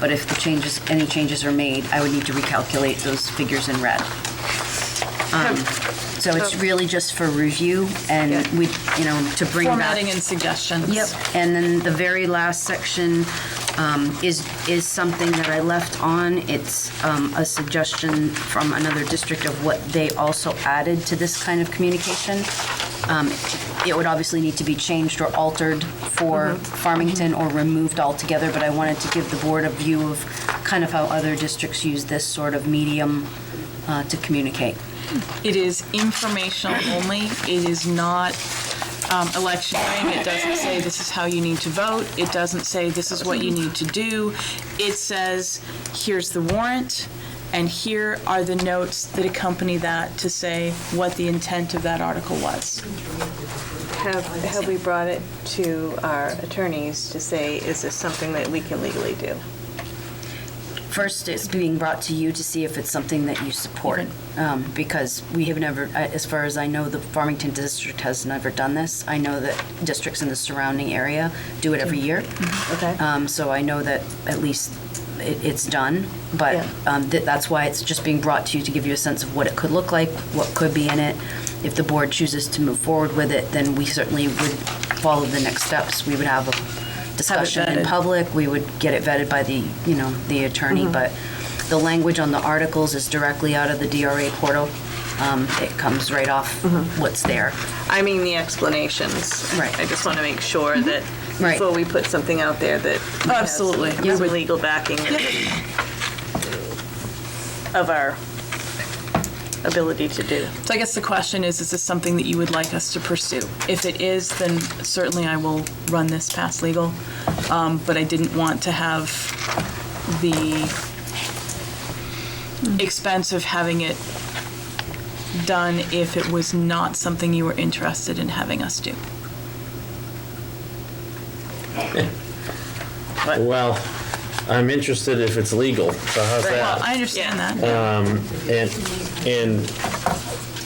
but if any changes are made, I would need to recalculate those figures in red. So it's really just for review and we, to bring back. Formatting and suggestions. Yep, and then the very last section is something that I left on. It's a suggestion from another district of what they also added to this kind of communication. It would obviously need to be changed or altered for Farmington or removed altogether, but I wanted to give the board a view of kind of how other districts use this sort of medium to communicate. It is informational only. It is not electioneering. It doesn't say this is how you need to vote. It doesn't say this is what you need to do. It says here's the warrant and here are the notes that accompany that to say what the intent of that article was. Have we brought it to our attorneys to say, is this something that we can legally do? First, it's being brought to you to see if it's something that you support, because we have never, as far as I know, the Farmington district has never done this. I know that districts in the surrounding area do it every year. Okay. So I know that at least it's done, but that's why it's just being brought to you to give you a sense of what it could look like, what could be in it. If the board chooses to move forward with it, then we certainly would follow the next steps. We would have a discussion in public, we would get it vetted by the attorney, but the language on the articles is directly out of the DRA portal. It comes right off what's there. I mean the explanations. Right. I just want to make sure that Right. before we put something out there that Absolutely. has some legal backing of our ability to do. So I guess the question is this something that you would like us to pursue? If it is, then certainly I will run this past legal, but I didn't want to have the expense of having it done if it was not something you were interested in having us do. Well, I'm interested if it's legal, so how's Well, that? I understand that.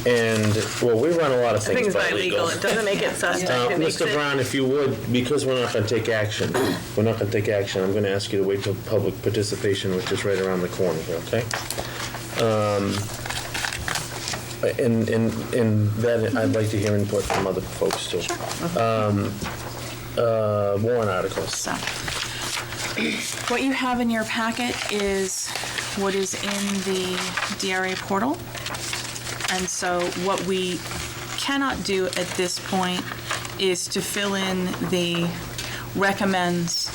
And, well, we run a lot of things Things by by legal, it doesn't make it suspect. It makes Mr. it- Brown, if you would, because we're not going to take action, I'm going to ask you to wait till public participation, which is right around the corner here, okay? And then I'd like to hear input from other folks too. Warrant articles. So, what you have in your packet is what is in the DRA portal. And so what we cannot do at this point is to fill in the recommends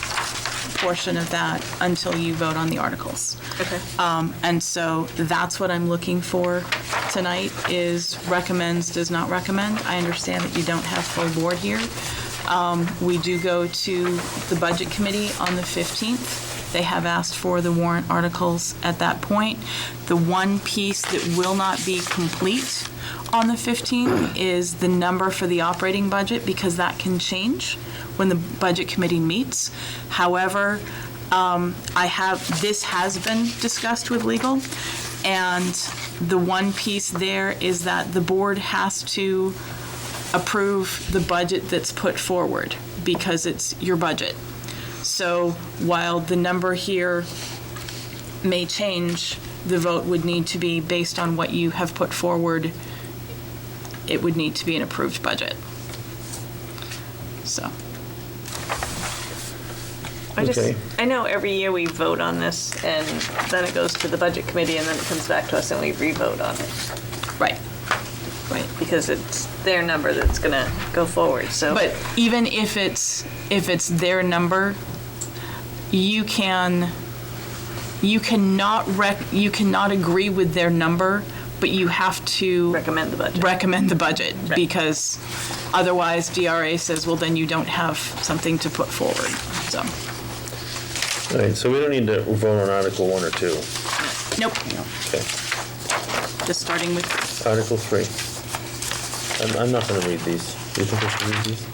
portion of that until you vote on the articles. Okay. And so that's what I'm looking for tonight is recommends, does not recommend. I understand that you don't have full board here. We do go to the Budget Committee on the 15th. They have asked for the warrant articles at that point. The one piece that will not be complete on the 15th is the number for the operating budget because that can change when the Budget Committee meets. However, This has been discussed with legal, and the one piece there is that the board has to approve the budget that's put forward, because it's your budget. So while the number here may change, the vote would need to be based on what you have put forward. It would need to be an approved budget. So. Okay. I know every year we vote on this, and then it goes to the budget committee, and then it comes back to us, and we re-vote on it. Right. Right. Because it's their number that's gonna go forward, so. But even if it's their number, you cannot agree with their number, but you have to Recommend the budget. recommend the budget, Right. because otherwise DRA says, well, then you don't have something to put forward, so. All right, so we don't need to vote on Article 1 or 2. Nope, Okay. just starting with, Article 3. I'm not going to read these. Do you think I should read these?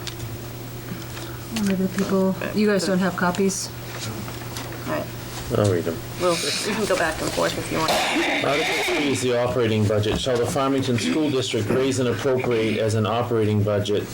Maybe the people, you guys don't have copies? All right, I'll read them. we can go back and forth if you want. Article 3 is the operating budget. Shall the Farmington School District raise and appropriate as an operating budget,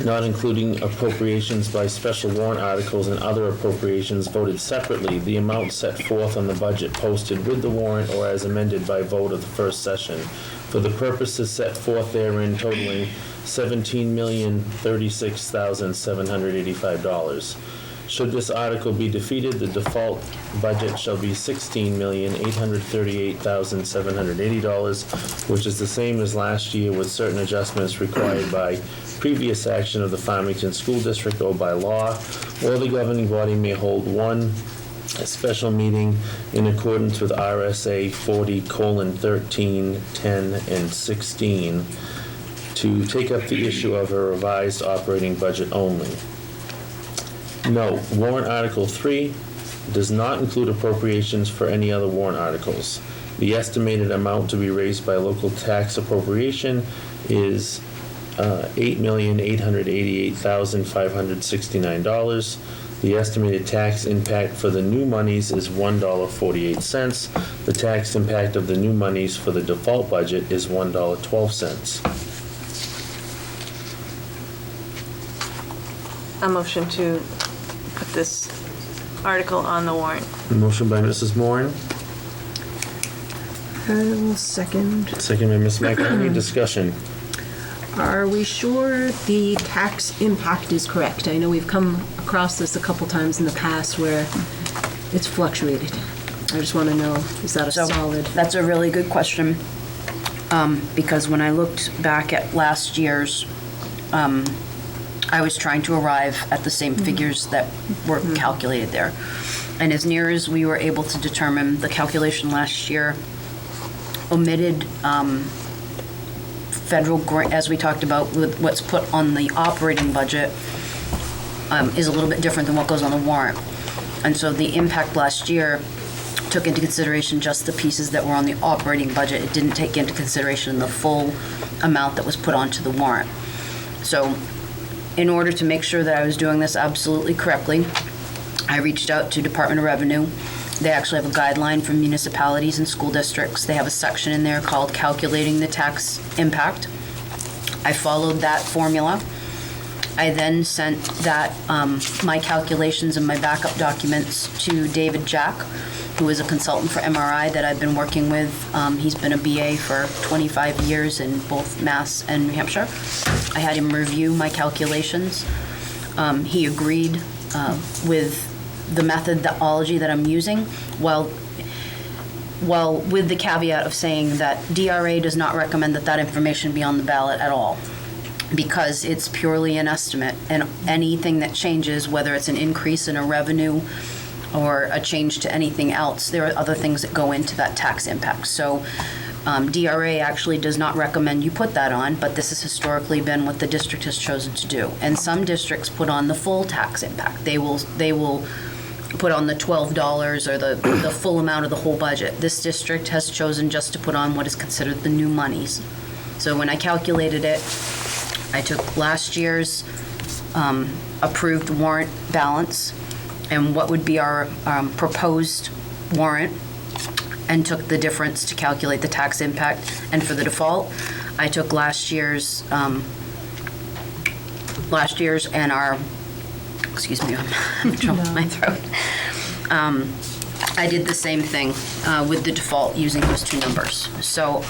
not including appropriations by special warrant articles and other appropriations voted separately, the amount set forth on the budget posted with the warrant or as amended by vote of the first session, for the purposes set forth therein totaling $17,036,785. Should this article be defeated, the default budget shall be $16,838,780, which is the same as last year with certain adjustments required by previous action of the Farmington School District or by law, or the governing body may hold one special meeting in accordance with RSA 40:13, 10, and 16 to take up the issue of a revised operating budget only. Note, warrant Article 3 does not include appropriations for any other warrant articles. The estimated amount to be raised by local tax appropriation is $8,888,569. The estimated tax impact for the new monies is $1.48. The tax impact of the new monies for the default budget is $1.12. A motion to put this article on the warrant. Motion by Mrs. Moran, I will second. second by Ms. McInerney. Discussion. Are we sure the tax impact is correct? I know we've come across this a couple times in the past where it's fluctuated. I just want to know, is that a solid? That's a really good question, because when I looked back at last year's, I was trying to arrive at the same figures that were calculated there. And as near as we were able to determine, the calculation last year omitted federal grant, as we talked about with what's put on the operating budget, is a little bit different than what goes on the warrant. And so the impact last year took into consideration just the pieces that were on the operating budget. It didn't take into consideration the full amount that was put onto the warrant. So in order to make sure that I was doing this absolutely correctly, I reached out to Department of Revenue. They actually have a guideline for municipalities and school districts. They have a section in there called Calculating the Tax Impact. I followed that formula. I then sent that, my calculations and my backup documents to David Jack, who is a consultant for MRI that I've been working with. He's been a BA for 25 years in both Mass and New Hampshire. I had him review my calculations. He agreed with the methodology that I'm using, while with the caveat of saying that DRA does not recommend that information be on the ballot at all, because it's purely an estimate, and anything that changes, whether it's an increase in a revenue or a change to anything else, there are other things that go into that tax impact. So DRA actually does not recommend you put that on, but this has historically been what the district has chosen to do. And some districts put on the full tax impact. They will put on the $12 or the full amount of the whole budget. This district has chosen just to put on what is considered the new monies. So when I calculated it, I took last year's approved warrant balance, and what would be our proposed warrant, and took the difference to calculate the tax impact. And for the default, I took last year's and our, excuse me, I'm having trouble with my throat. I did the same thing with the default using those two numbers. So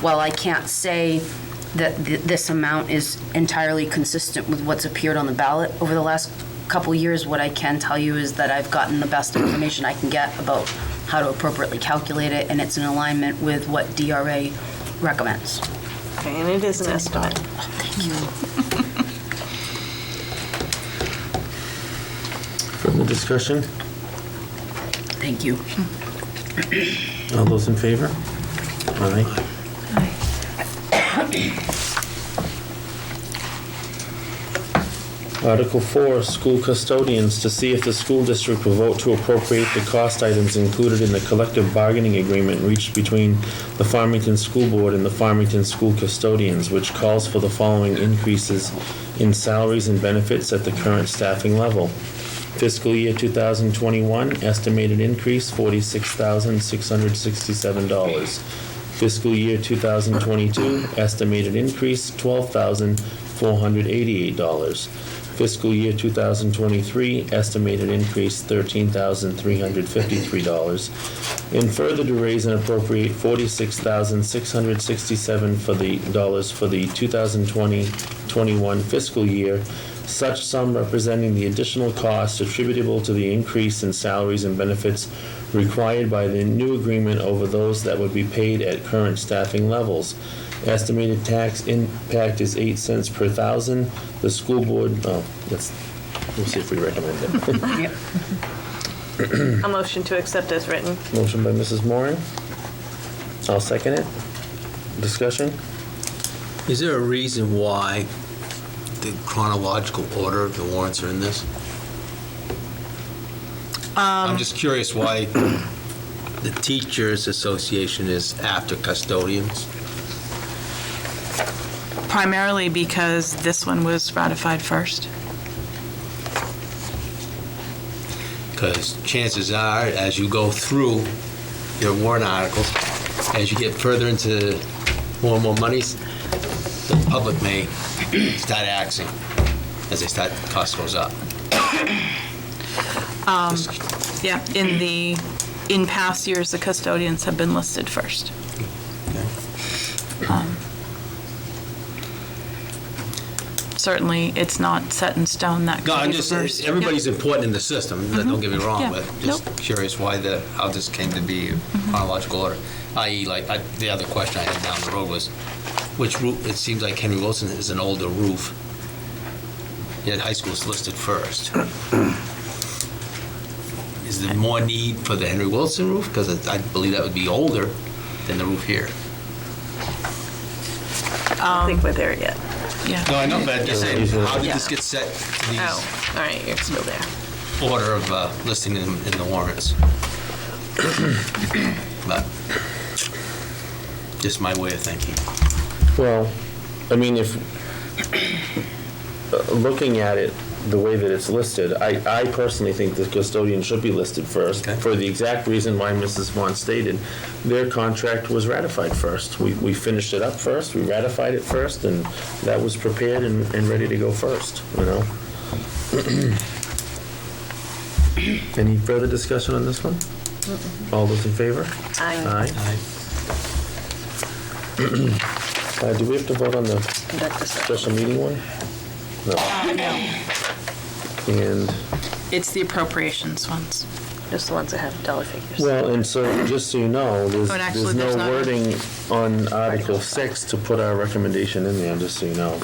while I can't say that this amount is entirely consistent with what's appeared on the ballot over the last couple years, what I can tell you is that I've gotten the best information I can get about how to appropriately calculate it, and it's in alignment with what DRA recommends. Okay, and it is an estimate. Thank you. Further discussion? Thank you. All those in favor? Aye. Article 4, school custodians, to see if the school district will vote to appropriate the cost items included in the collective bargaining agreement reached between the Farmington School Board and the Farmington School Custodians, which calls for the following increases in salaries and benefits at the current staffing level. Fiscal year 2021, estimated increase $46,667. Fiscal year 2022, estimated increase $12,488. Fiscal year 2023, estimated increase $13,353. And further to raise and appropriate $46,667 for the 2020-21 fiscal year, such sum representing the additional costs attributable to the increase in salaries and benefits required by the new agreement over those that would be paid at current staffing levels. Estimated tax impact is 8 cents per thousand. The school board, we'll see if we recommend it. A motion to accept as written. Motion by Mrs. Moran. I'll second it. Discussion? Is there a reason why the chronological order of the warrants are in this? I'm just curious why the Teachers Association is after custodians. Primarily because this one was ratified first. Because chances are, as you go through your warrant articles, as you get further into more and more monies, the public may start axing as they start, the cost goes up. Yeah, in past years, the custodians have been listed first. Certainly, it's not set in stone that No, could I'm be just, reversed. everybody's important in the system, don't get me wrong, Yeah. but just curious why how this came to be chronological order. I.e., the other question I had down the road was, which roof, it seems like Henry Wilson is an older roof, yet high school's listed first. Is there more need for the Henry Wilson roof? Because I believe that would be older than the roof here. I don't think we're there yet. Yeah. No, I know, but I'm just saying, how did Yeah. this get set to these Oh, all right, you're still there. order of listing in the warrants? But, just my way of thinking. Well, I mean, if, looking at it the way that it's listed, I personally think the custodian should be listed first, Okay. for the exact reason why Mrs. Vaughn stated. Their contract was ratified first. We finished it up first, we ratified it first, and that was prepared and ready to go first, you know? Any further discussion on this one? All those in favor? Aye. Do we have to vote on the Conduct the special meeting one? No. And, It's the appropriations ones. Just the ones that have dollar figures. well, and so, just so you know, Oh, and actually, there's there's no not- wording on Article 6 to put our recommendation in there, just so you know.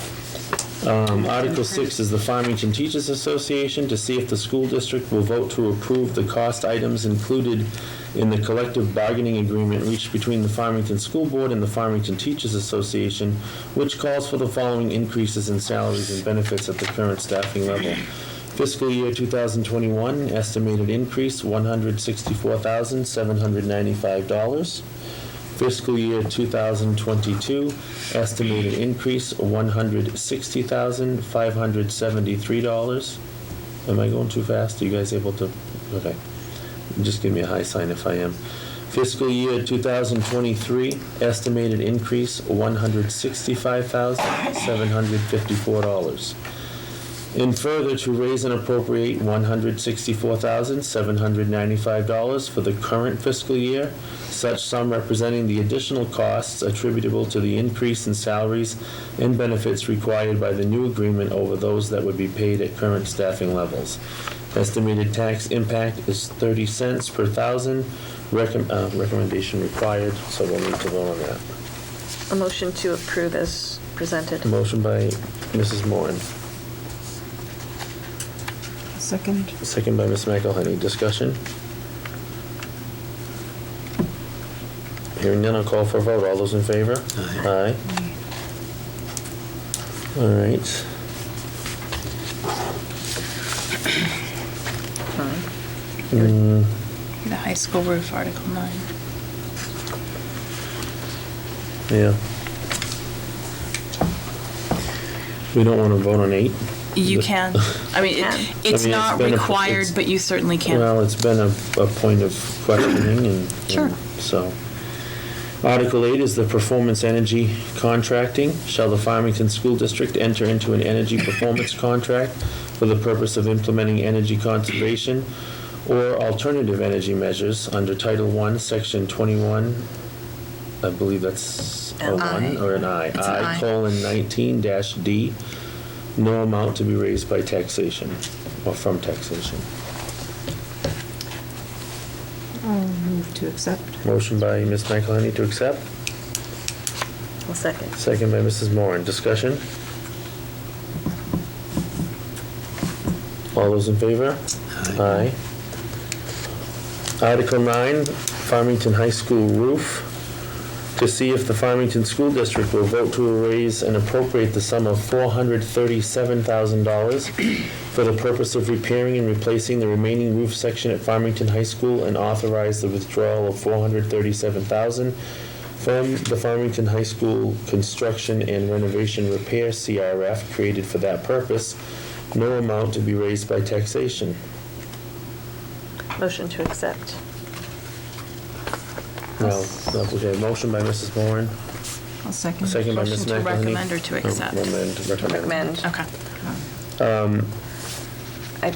Article 6 is the Farmington Teachers Association, to see if the school district will vote to approve the cost items included in the collective bargaining agreement reached between the Farmington School Board and the Farmington Teachers Association, which calls for the following increases in salaries and benefits at the current staffing level. Fiscal year 2021, estimated increase $164,795. Fiscal year 2022, estimated increase $160,573. Am I going too fast? Are you guys able to? Okay. Just give me a high sign if I am. Fiscal year 2023, estimated increase $165,754. And further, to raise and appropriate $164,795 for the current fiscal year, such sum representing the additional costs attributable to the increase in salaries and benefits required by the new agreement over those that would be paid at current staffing levels. Estimated tax impact is 30 cents per thousand. Recommendation required, so we'll need to vote on that. A motion to approve as presented. Motion by Mrs. Moran. Second. Second by Ms. McElhenney. Discussion? Hearing none, I'll call for a vote. All those in favor? Aye. All right. The high school roof, Article 9. Yeah. We don't want to vote on 8? You can. I mean, it's not required, but you certainly can. Well, it's been a point of questioning and. Sure. So. Article 8 is the performance energy contracting. Shall the Farmington School District enter into an energy performance contract for the purpose of implementing energy conservation or alternative energy measures under Title I, Section 21, I believe that's a 1 or an I. It's an I. I:19-D, no amount to be raised by taxation or from taxation. I'll move to accept. Motion by Ms. McElhenney to accept. I'll second. Second by Mrs. Moran. Discussion? All those in favor? Aye. Article 9, Farmington High School roof. To see if the Farmington School District will vote to raise and appropriate the sum of $437,000 for the purpose of repairing and replacing the remaining roof section at Farmington High School and authorize the withdrawal of $437,000 from the Farmington High School Construction and Renovation Repair CRF created for that purpose, no amount to be raised by taxation. Motion to accept. Well, okay, motion by Mrs. Moran, I'll second. second by Ms. Motion to McElhenney. recommend or to accept? Recommend. Okay. I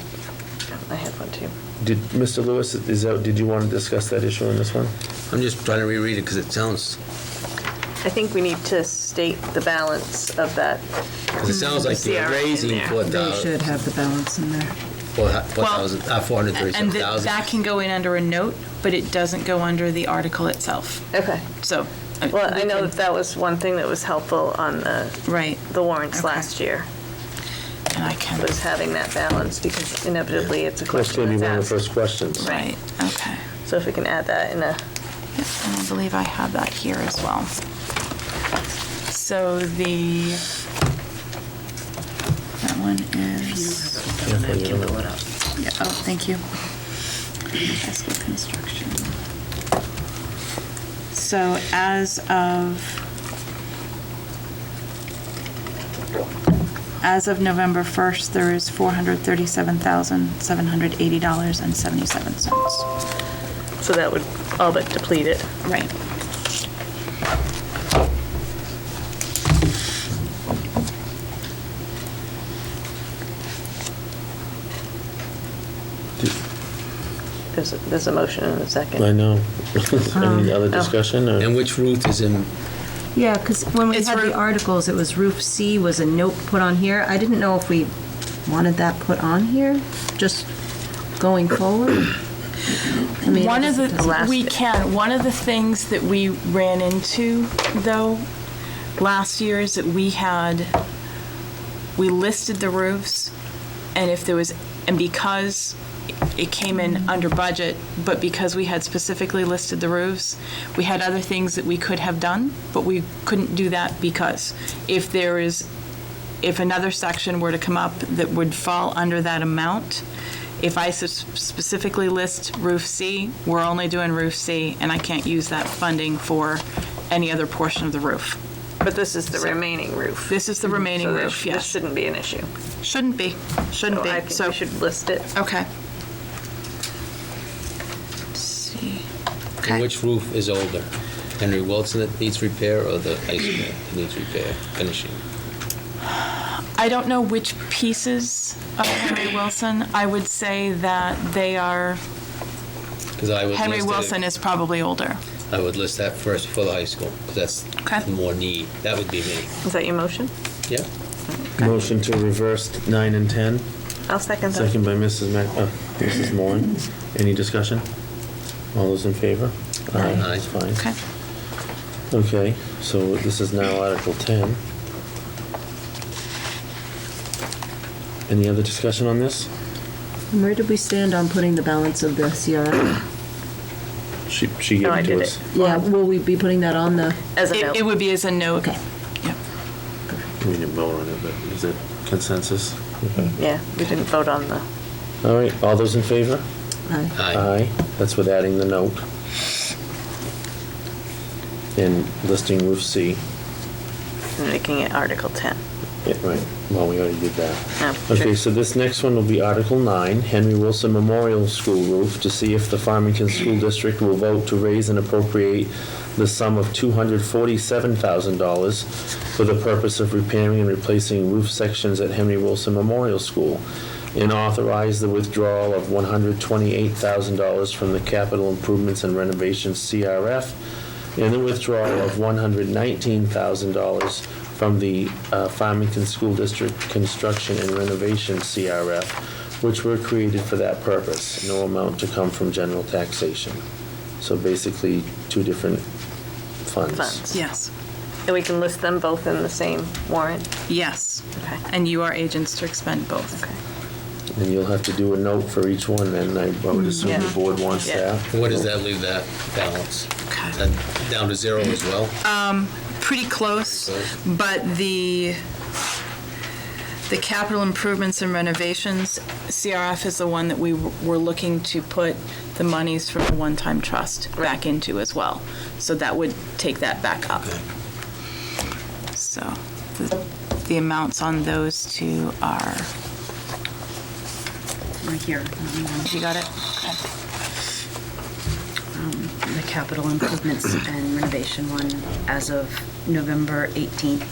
had one too. Did, Mr. Lewis, did you want to discuss that issue on this one? I'm just trying to reread it because it sounds, I think we need to state the balance of that. because it sounds like you're CRA in raising there. They should have the balance in there. And $437,000. that can go in under a note, but it doesn't go under the article itself. Okay. So. Well, I we know can- that was one thing that was helpful on Right. the warrants Okay. last year, And I can. was having that balance, because inevitably it's a That's going question to be one of that's the asked. first questions. Right, okay. So if we can add that in a, Yep, and I believe I have that here as well. So that one is, yeah, oh, thank you. High school construction. So as of November 1st, there is $437,780.77. so that would all but deplete it. Right. There's a motion and a second. I know. Any other discussion? Or? And which roof is in, Yeah, because when we It's had roof- the articles, it was roof C was a note put on here. I didn't know if we wanted that put on here, just going forward. I mean, One of the last we bit. can, one of the things that we ran into, though, last year is that we listed the roofs, and if there was, and because it came in under budget, but because we had specifically listed the roofs, we had other things that we could have done, but we couldn't do that because if another section were to come up that would fall under that amount, if I specifically list roof C, we're only doing roof C, and I can't use that funding for any other portion of the roof. But this is the remaining roof. This is the remaining So roof, This yes. shouldn't be an issue. Shouldn't be, shouldn't So I be. think we should list it. Okay. Let's see. And Okay. which roof is older? Henry Wilson that needs repair or the high school that needs repair, finishing? I don't know which pieces of Henry Wilson. I would say that they are, Because I would Henry list Wilson is probably older. I would list that first before the high school, because that's Okay. more need. That would be me. Is that your motion? Yeah? Motion to reverse 9 and 10, I'll second that. second by Mrs. Moran. Any discussion? All those in favor? Aye. That's fine. Okay. Okay, so this is now Article 10. Any other discussion on this? And where did we stand on putting the balance of the CRF? She gave No, I it to did us. it. Yeah, will we be putting that on the? As a note. It would be as a note. Okay. Yep. We didn't vote on it, but is it consensus? Okay. Yeah, we didn't vote on the, All right, all those in favor? Aye. Aye. That's with adding the note. And listing roof C. and making it Article 10. Yeah, right. Well, we already did that. Oh, Okay, sure. so this next one will be Article 9, Henry Wilson Memorial School roof, to see if the Farmington School District will vote to raise and appropriate the sum of $247,000 for the purpose of repairing and replacing roof sections at Henry Wilson Memorial School, and authorize the withdrawal of $128,000 from the Capital Improvements and Renovations CRF, and the withdrawal of $119,000 from the Farmington School District Construction and Renovation CRF, which were created for that purpose. No amount to come from general taxation. So basically, two different funds. Funds. Yes. And we can list them both in the same warrant? Yes. Okay. And you are agents to expend both. Okay. And you'll have to do a note for each one, and I would assume the Yeah. board wants Yeah. that. What does that leave that balance? Okay. Is that down to zero as well? Pretty close, but the capital improvements and renovations, CRF is the one that we were looking to put the monies from the one-time trust back into as well. So that would take that back up. Okay. So the amounts on those two are, Right here. you got it? Okay. The capital improvements and renovation one, as of November 18th,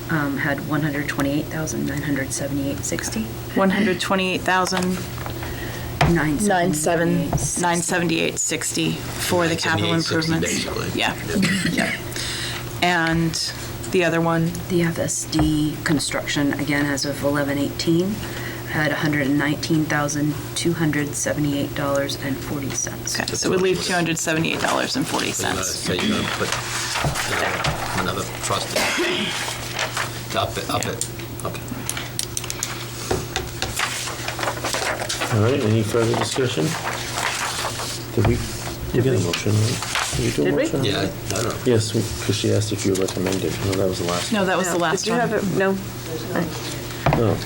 had 128,978.60. 128,000. 978. 978.60 for the capital 978.60 improvements. basically. Yeah, yeah. And the other one, The FSD construction, again, as of 11/18, had $119,278.40. okay, so we leave $278.40. So you're gonna put another trust in to up it, okay. All right, any further discussion? Did we get a motion, right? Did we do a Did we? motion? Yeah, I don't know. Yes, because she asked if you recommended. No, that was the last. No, that was the last Did you one. have it? No? No.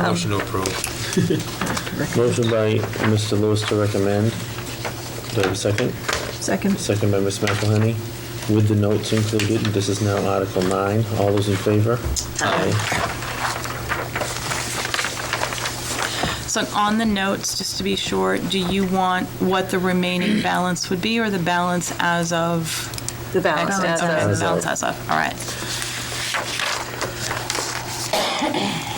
Motion to approve. Motion by Mr. Lewis to recommend. Do I have a second? Second. Second by Ms. McElhenney, with the notes included. This is now Article 9. All those in favor? Aye. So on the notes, just to be sure, do you want what the remaining balance would be, or the balance as of? The balance Okay, as the of. balance as of, all right.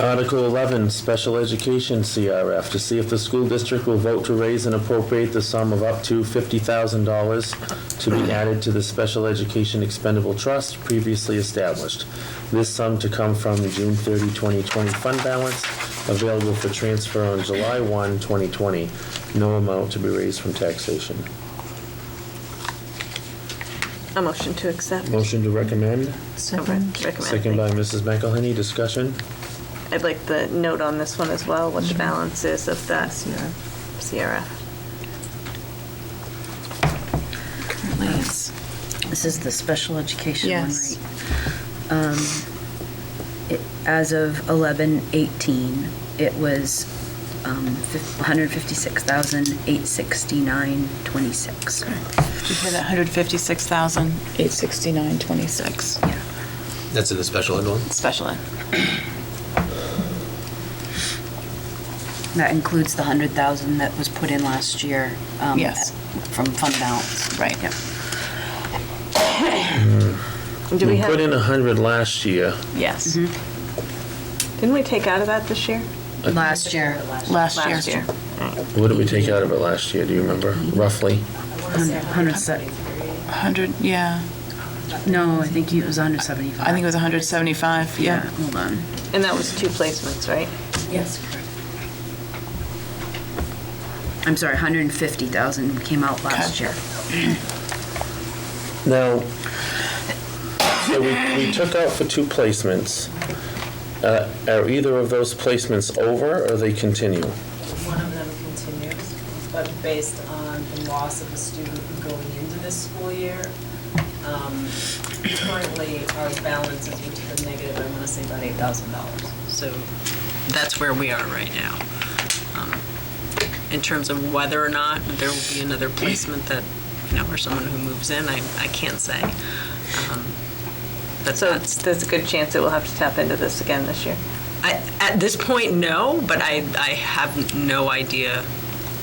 Article 11, Special Education CRF, to see if the school district will vote to raise and appropriate the sum of up to $50,000 to be added to the Special Education Expendable Trust previously established. This sum to come from the June 30, 2020 fund balance, available for transfer on July 1, 2020. No amount to be raised from taxation. A motion to accept. Motion to recommend, Second. Recommend. second by Mrs. McElhenney. Discussion? I'd like the note on this one as well, what the balance is of that CRF. Currently, it's This is the special education one, Yes. right? As of 11/18, it was 156,869.26. Did you hear that? 156,869.26. Yeah. That's in the special ed one? special ed. That includes the 100,000 that was put in last year. Yes. From fund balance. Right. Yep. Do we We have, put in 100 last year. Yes. didn't we take out of that this year? Last year. Last year. Last year. What did we take out of it last year? Do you remember, roughly? 100, yeah. No, I think it was 175. I think it was 175, yeah. Hold on. And that was 2 placements, right? Yes, correct. I'm sorry, 150,000 came out last year. Now, so we took out for 2 placements. Are either of those placements over, or they continue? One of them continues, but based on the loss of a student going into this school year, currently our balance is a negative, I want to say about $8,000. So that's where we are right now. In terms of whether or not there will be another placement that, or someone who moves in, I can't say. But So there's a good chance that we'll have to tap into this again this year. At this point, no, but I have no idea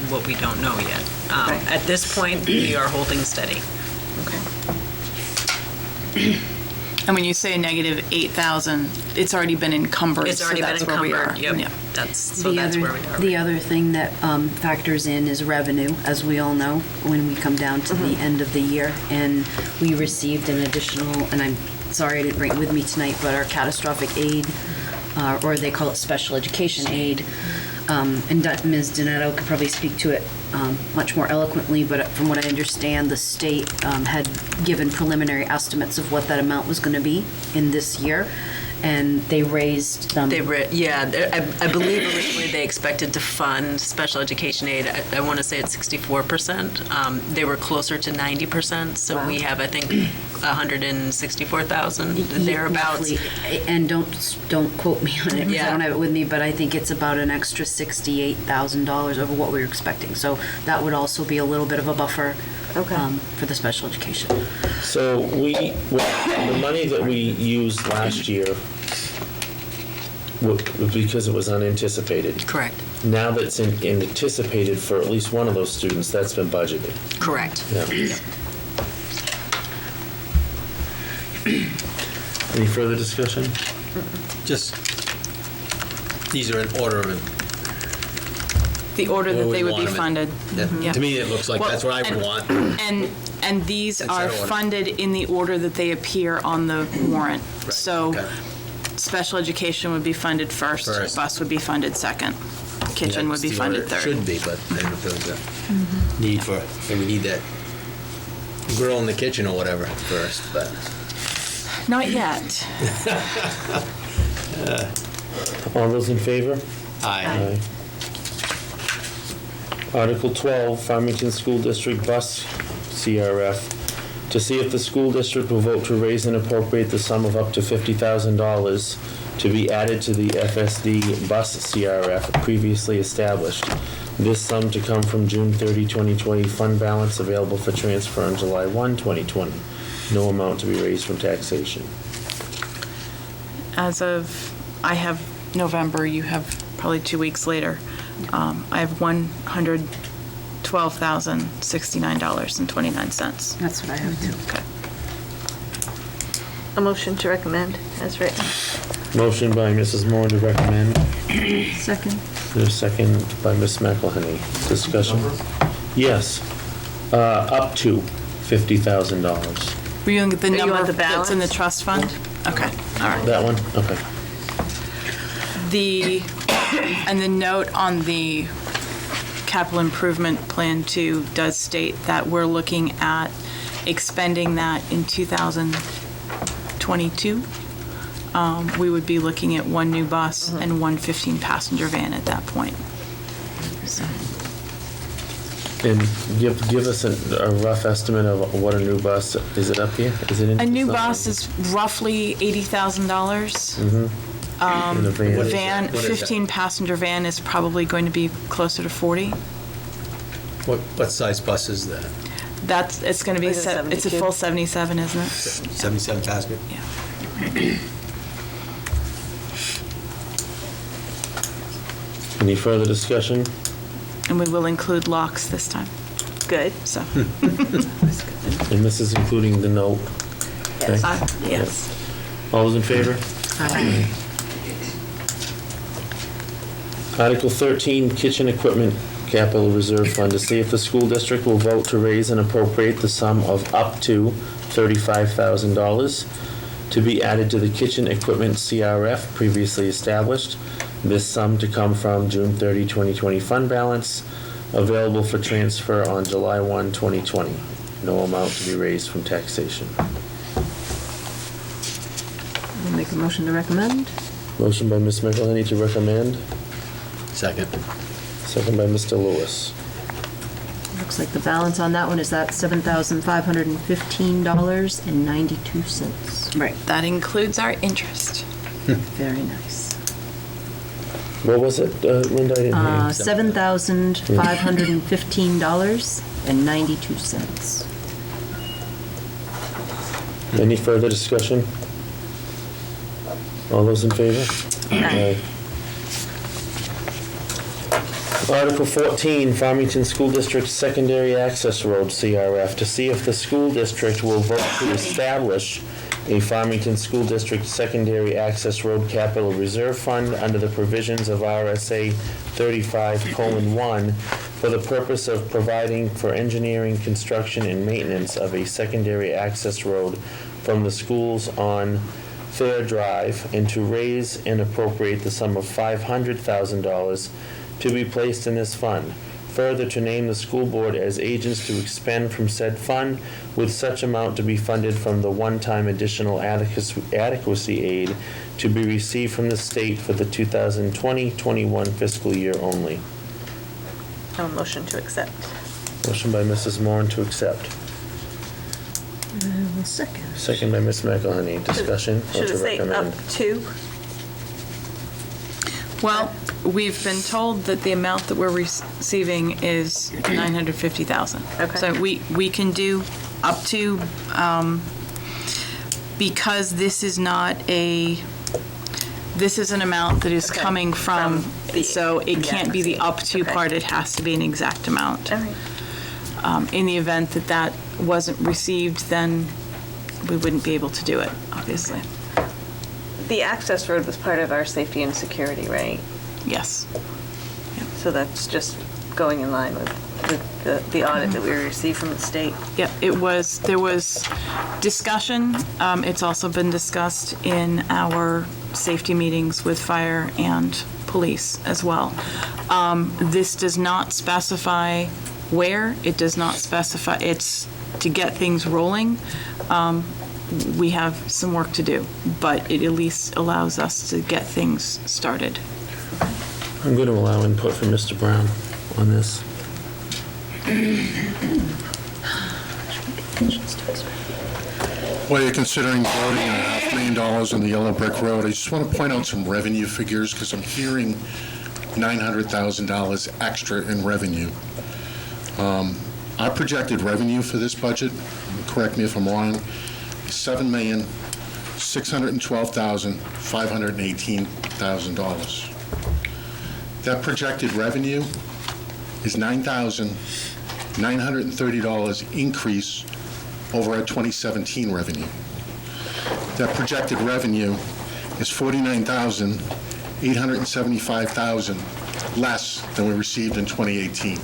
what we don't know yet. Right. At this point, we are holding steady. And when you say negative 8,000, it's already been encumbered. It's already so been that's where we encumbered, are. yep. Yeah. That's The where we are. The other thing that factors in is revenue, as we all know, when we come down to the end of the year. And we received an additional, and I'm sorry I didn't bring it with me tonight, but our catastrophic aid, or they call it special education aid, and Ms. Donetto could probably speak to it much more eloquently, but from what I understand, the state had given preliminary estimates of what that amount was going to be in this year, and they raised them. I believe originally they expected to fund special education aid, I want to say at 64%. They were closer to 90%, so we have, I think, 164,000 thereabouts. Roughly. And don't quote me on it, because I don't have it with me, but I think it's about an extra $68,000 over what we were expecting. So that would also be a little bit of a buffer for the special education. So the money that we used last year, because it was unanticipated. Correct. Now that it's anticipated for at least one of those students, that's been budgeted. Correct. Yeah. Any further discussion? Just, these are in order of, The order that Where we they would be want 'em in. funded. to me, it looks like Well, that's what I would want. And these It's are that order. funded in the order that they appear on the warrant. Right, So okay. special education would be funded first, bus would be funded second, kitchen would be That's the order funded it third. should be, but I don't know if there's a need for, and we need that girl in the kitchen or whatever first, but. Not yet. All those in favor? Aye. Article 12, Farmington School District Bus CRF. To see if the school district will vote to raise and appropriate the sum of up to $50,000 to be added to the FSD bus CRF previously established. This sum to come from June 30, 2020 fund balance available for transfer on July 1, 2020. No amount to be raised from taxation. As of, I have November, you have probably 2 weeks later. I have $112,069.29. That's what I have too. Okay. A motion to recommend as written. Motion by Mrs. Moore to recommend. Second. There's a second by Ms. McElhenney. Discussion? Yes. Up to $50,000. Were you looking at the You number want the that's in the balance? trust fund? Okay, all right. That one? Okay. And the note on the capital improvement plan 2 does state that we're looking at expending that in 2022. We would be looking at 1 new bus and 1 15-passenger van at that point. So, And give us a rough estimate of what a new bus, is it up here? Is it in? a new bus is roughly $80,000. And a van? What is Van, that? What is that? 15-passenger van is probably going to be closer to 40. What size bus is that? It's going to be, Like a it's a 72? full 77, isn't it? 77 passenger? Yeah. Any further discussion? And we will include locks this time, Good. so. And this is including the note? Okay. Yes. All those in favor? Article 13, Kitchen Equipment Capital Reserve Fund, to see if the school district will vote to raise and appropriate the sum of up to $35,000 to be added to the kitchen equipment CRF previously established. This sum to come from June 30, 2020 fund balance, available for transfer on July 1, 2020. No amount to be raised from taxation. I'll make a motion to recommend. Motion by Ms. McElhenney to recommend, Second. second by Mr. Lewis. Looks like the balance on that one is that $7,515.92. Right, that includes our interest. Very nice. What was it, Linda? I didn't hear you. $7,515.92. Any further discussion? All those in favor? Aye. Article 14, Farmington School District Secondary Access Road, CRF, to see if the school district will vote to establish a Farmington School District Secondary Access Road Capital Reserve Fund under the provisions of RSA 35:1 for the purpose of providing for engineering, construction, and maintenance of a secondary access road from the schools on Fair Drive, and to raise and appropriate the sum of $500,000 to be placed in this fund. Further, to name the school board as agents to expend from said fund, with such amount to be funded from the one-time additional adequacy aid to be received from the state for the 2020-21 fiscal year only. A motion to accept. Motion by Mrs. Moran to accept. Second. Second by Ms. McElhenney. Discussion or Should to it say recommend? up to? Well, we've been told that the amount that we're receiving is $950,000. Okay. So we can do up to, because this is not this is an amount that is Okay. coming from, so it can't be the up to Okay. part, it has to be an exact amount. All right. In the event that that wasn't received, then we wouldn't be able to do it, obviously. The access road was part of our safety and security, right? Yes. So that's just going in line with the audit that we received from the state. Yeah, there was discussion. It's also been discussed in our safety meetings with fire and police as well. This does not specify where, it does not specify, it's to get things rolling. We have some work to do, but it at least allows us to get things started. I'm going to allow input from Mr. Brown on this. While you're considering voting $500,000 on the Yellow Brick Road, I just want to point out some revenue figures, because I'm hearing $900,000 extra in revenue. Our projected revenue for this budget, correct me if I'm wrong, is $7,612,518,000. That projected revenue is $9,930 increase over our 2017 revenue. That projected revenue is $49,875,000 less than we received in 2018.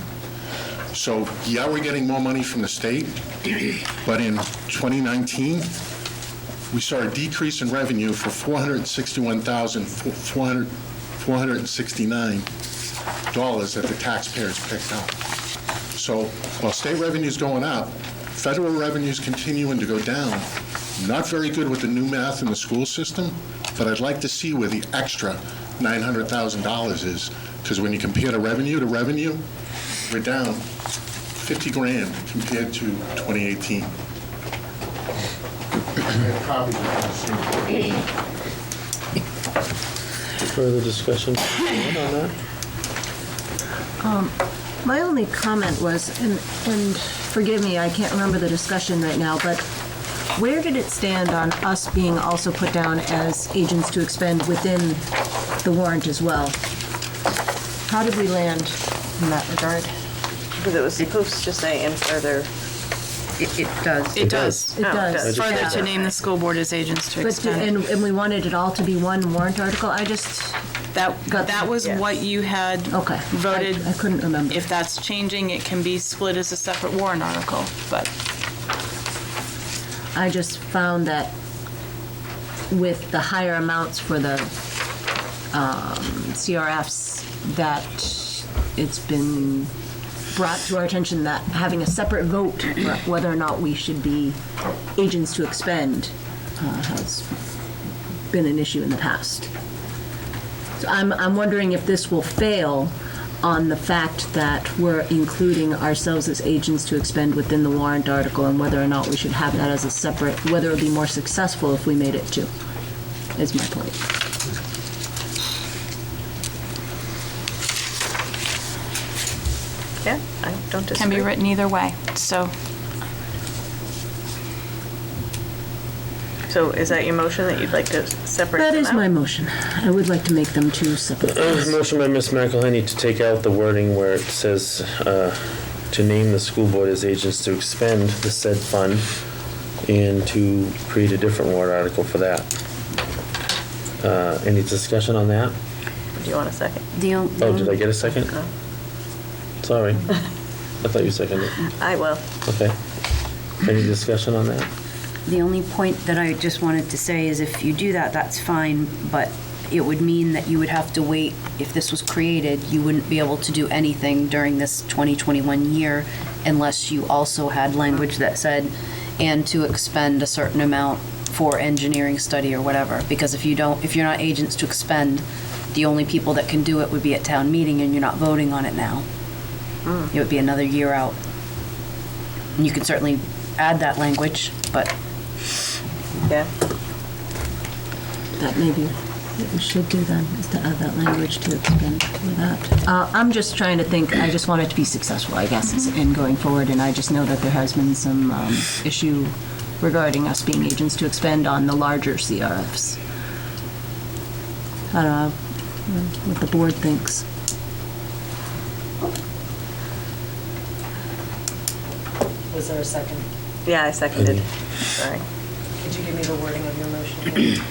So, yeah, we're getting more money from the state, but in 2019, we saw a decrease in revenue for $461,469 that the taxpayers picked up. So while state revenue is going up, federal revenue is continuing to go down. Not very good with the new math in the school system, but I'd like to see where the extra $900,000 is, because when you compare the revenue to revenue, we're down 50 grand compared to 2018. Further discussion on that? My only comment was, and forgive me, I can't remember the discussion right now, but Where did it stand on us being also put down as agents to expend within the warrant as well? How did we land in that regard? Because it was supposed to say and further. It does. It does. It does. does. Further to name the school board as agents to But, expend. and we wanted it all to be one warrant article? I just, That was Yes. what you had okay. voted. I couldn't remember. If that's changing, it can be split as a separate warrant article, but I just found that with the higher amounts for the CRFs, that it's been brought to our attention that having a separate vote for whether or not we should be agents to expend has been an issue in the past. So I'm wondering if this will fail on the fact that we're including ourselves as agents to expend within the warrant article, and whether or not we should have that as a separate, whether it would be more successful if we made it two, is my point. Yeah, I don't disagree. can be written either way. So So is that your motion that you'd like to separate That them is my out? motion. I would like to make them two separate. Motion by Ms. McElhenney to take out the wording where it says to name the school board as agents to expend the said fund and to create a different warrant article for that. Any discussion on that? Do you want a second? Oh, did I get a second? Sorry. I thought you seconded. I will. Okay. Any discussion on that? The only point that I just wanted to say is if you do that, that's fine, but it would mean that you would have to wait, if this was created, you wouldn't be able to do anything during this 2021 year unless you also had language that said, and to expend a certain amount for engineering study or whatever. Because if you're not agents to expend, the only people that can do it would be at town meeting and you're not voting on it now. It would be another year out. And you could certainly add that language, but Yeah. That maybe what we should do then, is to add that language to expend for that. I'm just trying to think, I just want it to be successful, I guess, in going forward, and I just know that there has been some issue regarding us being agents to expend on the larger CRFs. I don't know what the board thinks. Was there a second? Yeah, I seconded. Sorry. Could you give me the wording of your motion?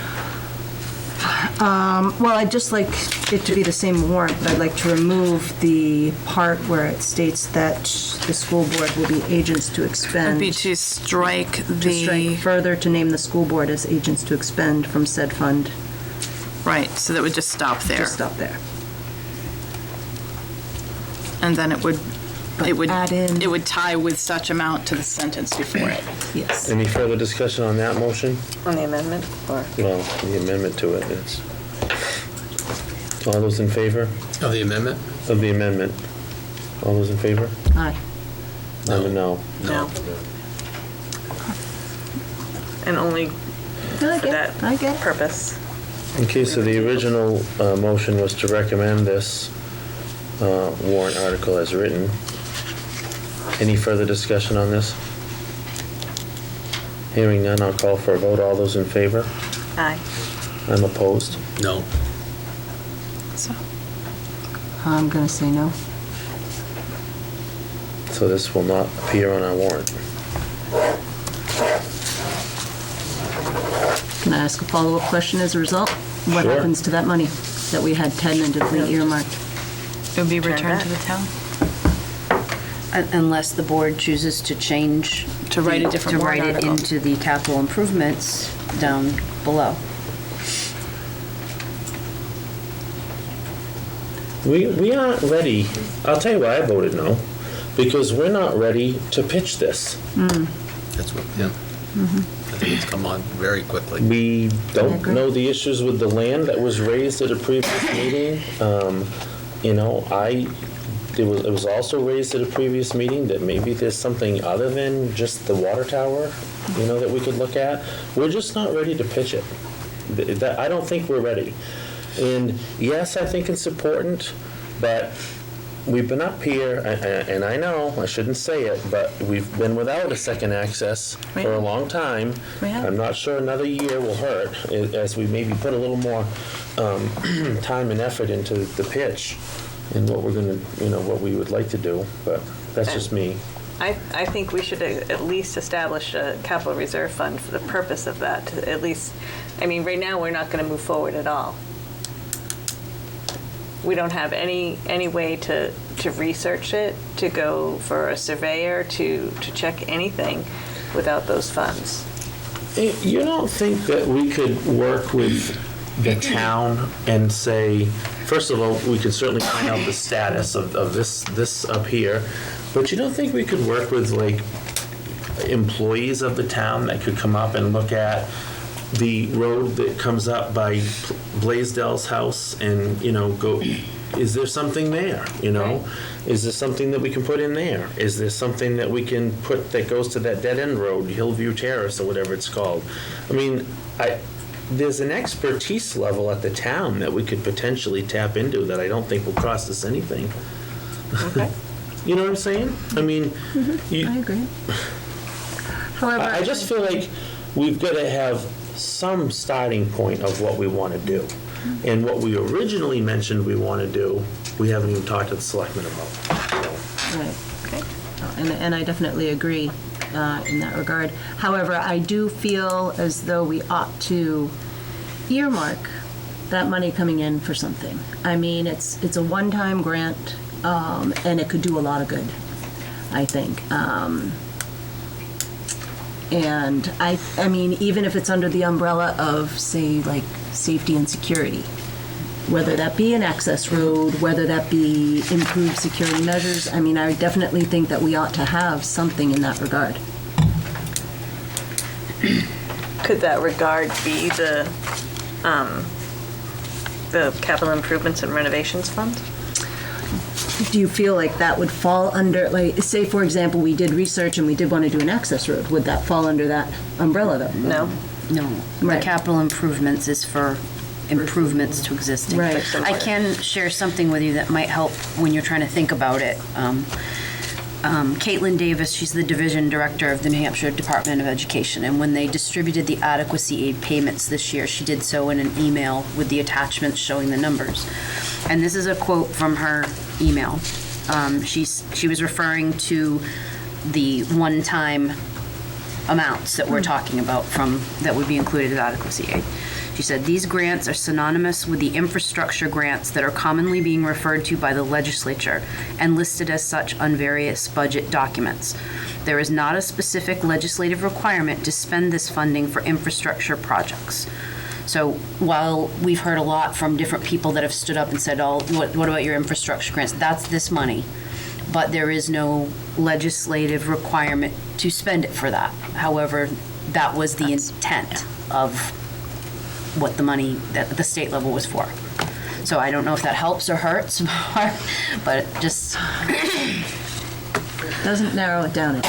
Well, I'd just like it to be the same warrant, but I'd like to remove the part where it states that the school board will be agents to it expend. would be to strike To strike the, further to name the school board as agents to expend from said fund. right, so that would just stop there. Just stop there. And then it would add in- it would tie with such amount to the sentence before it. Yes. Any further discussion on that motion? On the amendment, or? Well, the amendment to it is. All those in favor Of the amendment? of the amendment? All those in favor? Aye. I'm a no. No. And only I for get that it. purpose. Okay, so the original motion was to recommend this warrant article as written. Any further discussion on this? Hearing none, I'll call for a vote. All those in favor? Aye. I'm opposed. No. So I'm going to say no. So this will not appear on our warrant. Can I ask a follow-up question as a result? What Sure. happens to that money that we had tentatively earmarked? it would be Turn returned back. to the town. unless the board chooses to change. To write a different To warrant write it article. into the capital improvements down below. We aren't ready. I'll tell you why I voted no. Because we're not ready to pitch this. That's what, yeah. I think it's come on very quickly. We don't agree. know the issues with the land that was raised at a previous meeting. You know, it was also raised at a previous meeting that maybe there's something other than just the water tower, you know, that we could look at. We're just not ready to pitch it. I don't think we're ready. And yes, I think it's important, but we've been up here, and I know, I shouldn't say it, but we've been without a second access for a long time. We have. I'm not sure another year will hurt, as we maybe put a little more time and effort into the pitch and what we're gonna, what we would like to do, but that's just me. I think we should at least establish a capital reserve fund for the purpose of that, to at least, right now, we're not going to move forward at all. We don't have any way to research it, to go for a surveyor, to check anything without those funds. You don't think that we could work with the town and say, first of all, we could certainly find out the status of this up here, but you don't think we could work with, like, employees of the town that could come up and look at the road that comes up by Blaisdell's house and, go, is there something there, Is there something that we can put in there? Is there something that we can put that goes to that dead-end road, Hillview Terrace or whatever it's called? There's an expertise level at the town that we could potentially tap into that I don't think will cost us anything. Okay. You know what I'm saying? I agree. However, I just feel like we've got to have some starting point of what we want to do. And what we originally mentioned we want to do, we haven't even talked to the selectmen about. right. And I definitely agree in that regard. However, I do feel as though we ought to earmark that money coming in for something. It's a one-time grant, and it could do a lot of good, I think. And even if it's under the umbrella of, say, like safety and security, whether that be an access road, whether that be improved security measures, I definitely think that we ought to have something in that regard. Could that regard be the capital improvements and renovations fund? Do you feel like that would fall under, like, say, for example, we did research and we did want to do an access road, would that fall under that umbrella, though? No. No. Right. The capital improvements is for improvements to existing. Right. I can share something with you that might help when you're trying to think about it. Caitlin Davis, she's the division director of the New Hampshire Department of Education, and when they distributed the adequacy aid payments this year, she did so in an email with the attachments showing the numbers. And this is a quote from her email. She was referring to the one-time amounts that we're talking about that would be included in adequacy aid. She said, "These grants are synonymous with the infrastructure grants that are commonly being referred to by the legislature and listed as such on various budget documents. There is not a specific legislative requirement to spend this funding for infrastructure projects." So while we've heard a lot from different people that have stood up and said, "Oh, what about your infrastructure grants?" That's this money, but there is no legislative requirement to spend it for that. However, that was the intent of what the money at the state level was for. So I don't know if that helps or hurts, but it just Doesn't narrow it down.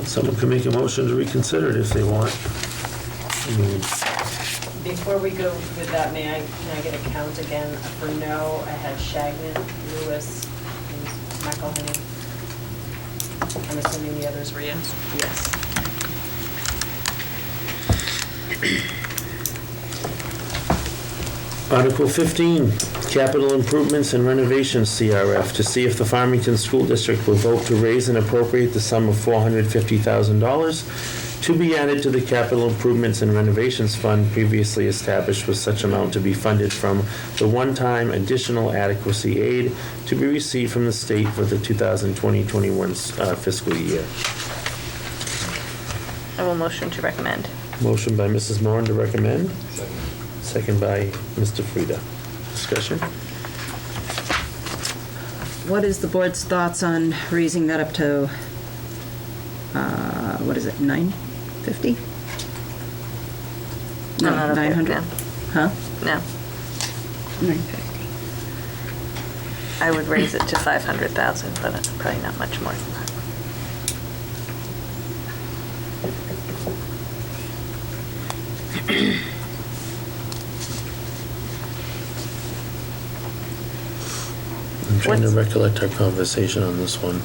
Someone can make a motion to reconsider it if they want. Before we go with that, can I get a count again? For no, I had Shagnon, Lewis, McElhenney. I'm assuming the others were yes? Yes. Article 15, Capital Improvements and Renovations CRF, to see if the Farmington School District will vote to raise and appropriate the sum of $450,000 to be added to the Capital Improvements and Renovations Fund previously established, with such amount to be funded from the one-time additional adequacy aid to be received from the state for the 2020-21 fiscal year. I will motion to recommend. Motion by Mrs. Moran to recommend. Second by Mr. Frieda. Discussion? What is the board's thoughts on raising that up to, what is it, $950? No, I'm not okay with 900? that. Huh? No. 950. I would raise it to 500,000, but probably not much more than that. Trying to recollect our conversation on this one.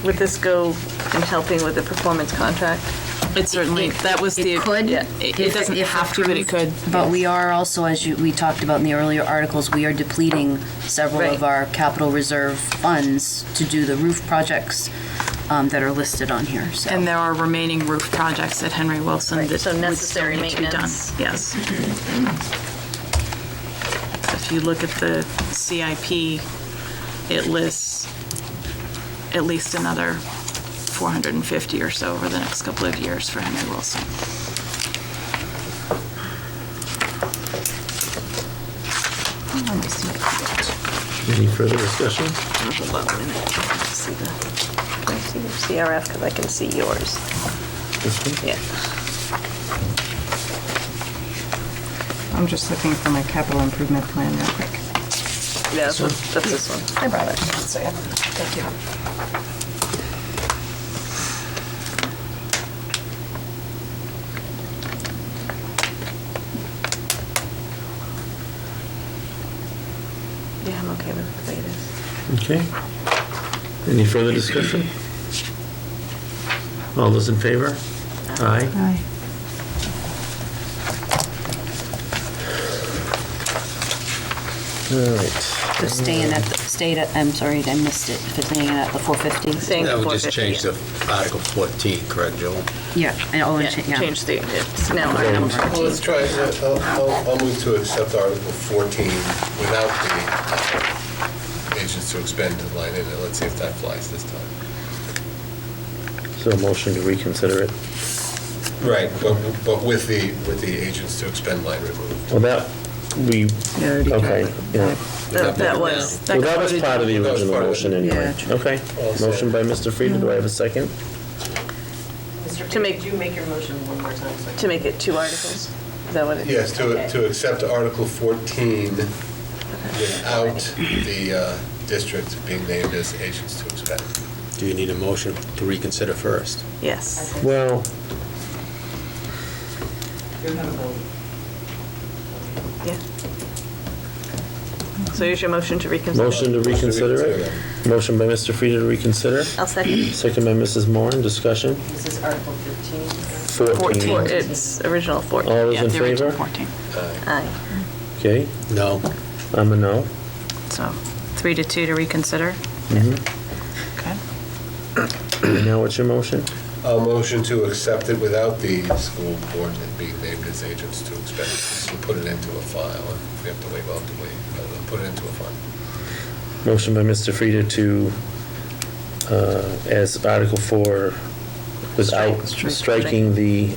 Would this go in helping with the performance contract? It certainly, that was the. It could. Yeah, it doesn't if have to, but it could. But we are also, as we talked about in the earlier articles, we are depleting several Right. of our capital reserve funds to do the roof projects that are listed on here, so. And there are remaining roof projects at Henry Wilson Right, that so would still necessary need to be done. maintenance. Yes. If you look at the CIP, it lists at least another 450 or so over the next couple of years for Henry Wilson. Any further discussion? Hold on a minute. Let's see the, can I see your CRF? Because I can see yours. This one? Yeah. I'm just looking for my capital improvement plan real quick. Yeah, that's this one. I brought it. So, yeah. Thank you. Yeah, I'm okay with it the way it is. Okay. Any further discussion? All those in favor? Aye. Aye. All right. So I'm sorry, I missed it, if it's staying at the 450? Staying That at would just 450, change yeah. the Article 14, correct, Joel? Yeah, and I'll Yeah, change the, it's now our number. Well, let's try, I'll move to accept Article 14 without the agents to expend line in it. Let's see if that flies this time. So a motion to reconsider it. Right, but with the agents to expend line removed. Well, that, we, okay, yeah. That was, Well, that was part of the That was original part of it. motion anyway. Okay. Motion by Mr. Frieda, do I have a second? to make, Could you make your motion one more time? So I to make it 2 articles? Is that what it is? Yes, Okay. to accept Article 14 without the district being named as agents to expend. Do you need a motion to reconsider first? Yes. Well, You have a vote. Yeah. So here's your motion to reconsider. motion to reconsider it. Motion by Mr. Frieda to reconsider. I'll second. Second by Mrs. Moran, discussion. This is Article 15. 14. It's original 14. All those Yeah, in the original favor? 14. Aye. Okay, No. I'm a no. So 3-2 to reconsider. Mhm. Okay. Now what's your motion? A motion to accept it without the school board being named as agents to expend. We'll put it into a file. If we have to wait, we'll have to wait. But we'll put it into a fund. Motion by Mr. Frieda to, as Article 4, without striking the,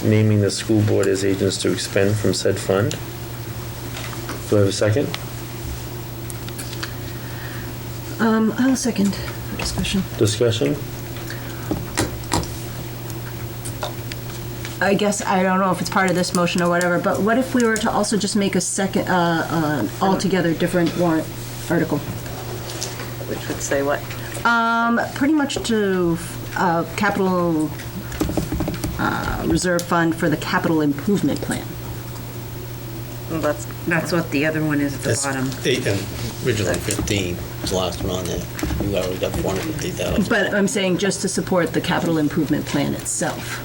naming the school board as agents to expend from said fund. Do I have a second? I'll second for discussion. Discussion? I guess, I don't know if it's part of this motion or whatever, but what if we were to also just make a second, altogether different warrant article? Which would say what? Pretty much to capital reserve fund for the capital improvement plan. Well, That's what the other one is at the That's bottom. originally 15 was the last one on there. You already got 450,000. But I'm saying just to support the capital improvement plan itself.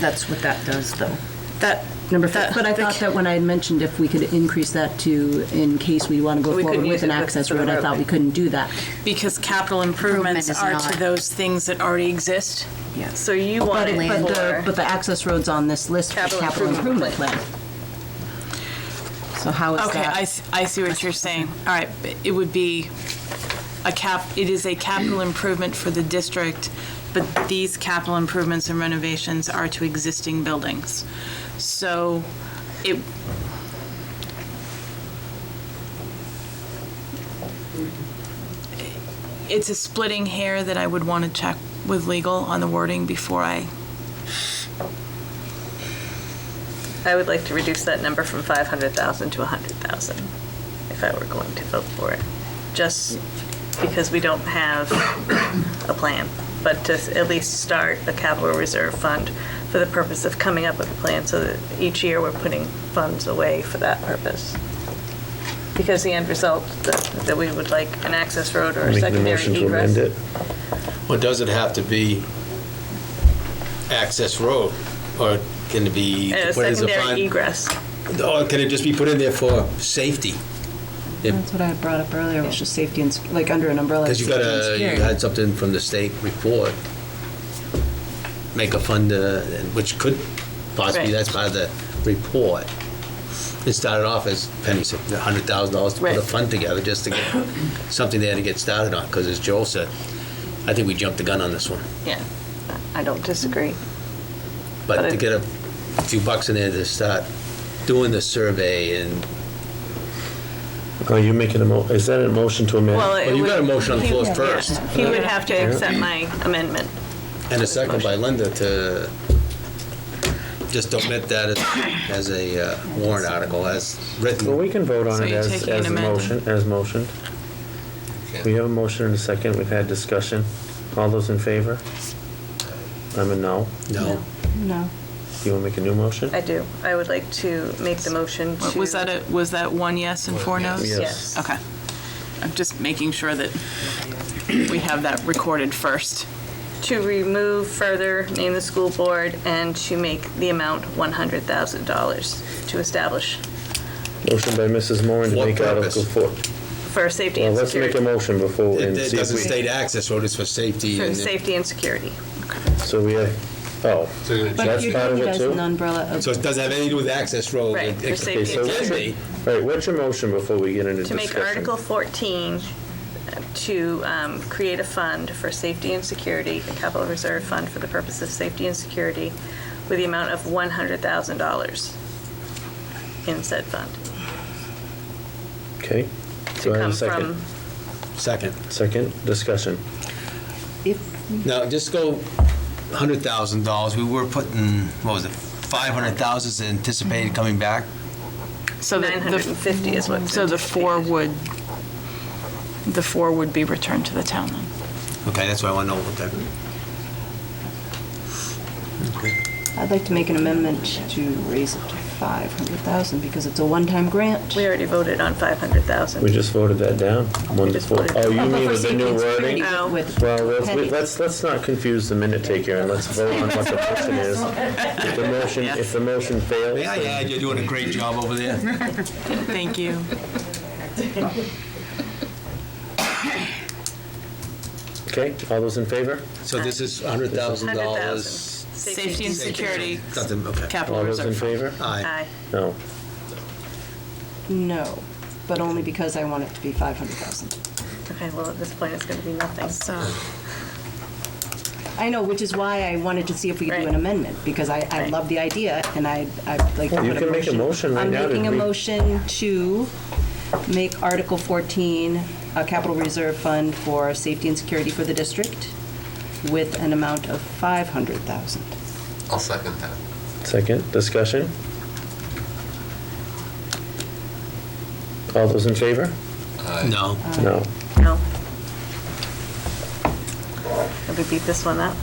That's what that does, though. That, Number 5. But I thought that when I had mentioned if we could increase that to, in case we want to go We forward couldn't with use an it access for the road, I road. thought we couldn't do that. because capital improvements Improvement is are to not. those things that already exist. Yes. So you want But, it for but the access road's on this list for Capital capital improvement improvement plan. So how is Okay, that? I see what you're saying. All right, but it would be it is a capital improvement for the district, but these capital improvements and renovations are to existing buildings. So it's a splitting hair that I would want to check with legal on the wording before I would like to reduce that number from 500,000 to 100,000 if I were going to vote for it. Just because we don't have a plan, but to at least start a capital reserve fund for the purpose of coming up with a plan so that each year we're putting funds away for that purpose. because the end result that we would like an access road or a Make the secondary motion to amend egress. it. Or does it have to be access road? Or can it be? And a put as a secondary fund? egress. Or can it just be put in there for safety? That's what I had brought up earlier, was just safety and, like, under an umbrella. Because you had something from the state report, make a fund, which could possibly, Right. that's part of the report. It started off as Penny said, $100,000 to put a Right. fund together just to get something there to get started on. Because as Joel said, I think we jumped the gun on this one. Yeah, I don't disagree. But But to it- get a few bucks in there to start doing the survey and, Are you making is that a motion to amend? Well, well, you got a motion on the floor he- first. yeah, He would have to accept my amendment. And a second by Linda to just omit that as a warrant article as written. Well, we can vote on So it you're as taking a an amendment. motion, as motioned. We have a motion and a second. We've had discussion. All those in favor? I'm a no. No. No. You want to make a new motion? I do. I would like to make the motion to. Was that one yes and four no's? Yes. Okay. I'm just making sure that we have that recorded first. To remove further, name the school board, and to make the amount $100,000 to establish Motion by Mrs. Moran to What make purpose? Article 4. for safety Well, and let's make a security. motion before and It see if doesn't we... state access road, it's for safety. For and- safety and security. So we have, oh, So you're gonna But that's you're part of doing it it as too? an umbrella of. So it doesn't have anything to do with access road. Right, It- for it- safety okay, so and what's security. your, all right, what's your motion before we get into To discussion? make Article 14, to create a fund for safety and security, a capital reserve fund for the purpose of safety and security, with the amount of $100,000 in said fund. Okay. To Do I have come a second? from, Second. Second, discussion. Now, just go $100,000. We were putting, what was it, 500,000 is anticipated coming back? So the 950 is what's So the four would be returned to the town then? Okay, that's why I want to know what that. I'd like to make an amendment to raise it to 500,000 because it's a one-time grant. we already voted on 500,000. We just voted that down. Wonderful. voted. Oh, you But mean for with the safety new and security wording? Oh. with Well, pennies. let's not confuse the minute taker and let's vote on what the motion is. If the motion fails. May I add, you're doing a great job over there. Thank you. Okay, all those in favor? So this is $100,000. Safety and security, Nothing, okay. capital All those in reserve. favor? Aye. Aye. No. No, but only because I want it to be 500,000. Okay, well, at this point, it's going to be nothing. So, I know, which is why I wanted to see if we could do Right. an amendment, because I Right. love the idea, and I'd like to You put a motion. can make a motion right now to I'm making a re- motion to make Article 14 a capital reserve fund for safety and security for the district with an amount of 500,000. I'll second that. Second, discussion? All those in favor? No. No. No. Let me beat this one up.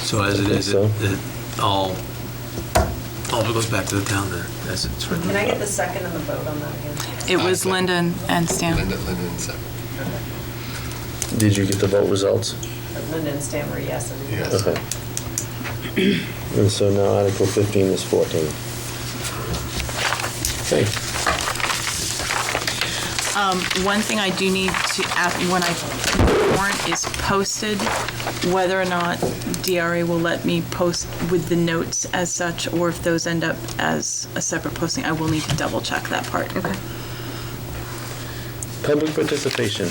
So as it is, So? it all goes back to the town then, as it's written. Can I get the second and the vote on that again? it was Linda and Stan. Linda and second. Did you get the vote results? Linda and Stan were yes. And Yes. Okay. And so now Article 15 is 14. Okay. One thing I do need to ask, when the warrant is posted, whether or not DRA will let me post with the notes as such, or if those end up as a separate posting, I will need to double check that part. Okay. Public participation.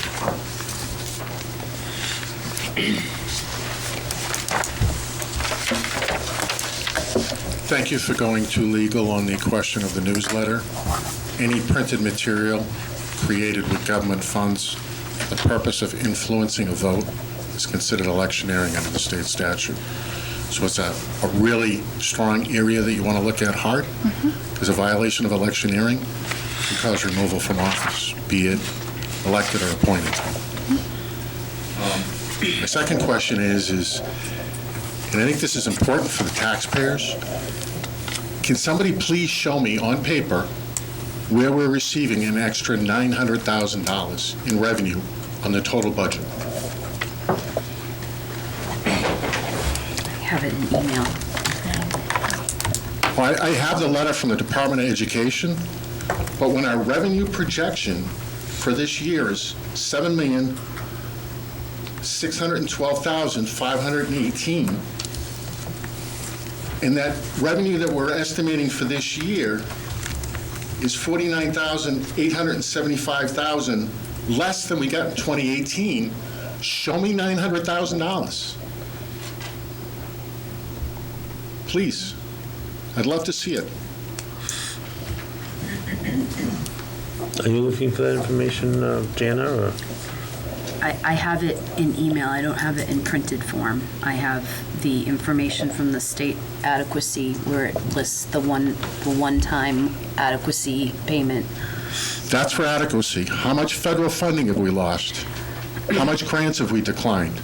Thank you for going to legal on the question of the newsletter. Any printed material created with government funds, the purpose of influencing a vote is considered electioneering under the state statute. So it's a really strong area that you want to look at hard, because a violation of electioneering can cause removal from office, be it elected or appointed. My second question is, and I think this is important for the taxpayers, can somebody please show me on paper where we're receiving an extra $900,000 in revenue on the total budget. I have it in email. Well, I have the letter from the Department of Education, but when our revenue projection for this year is $7,612,518, and that revenue that we're estimating for this year is $49,875,000 less than we got in 2018, show me $900,000. Please. I'd love to see it. Are you looking for that information, Jana, or? I have it in email, I don't have it in printed form. I have the information from the state adequacy where it lists the one-time adequacy payment. That's for adequacy. How much federal funding have we lost? How much grants have we declined?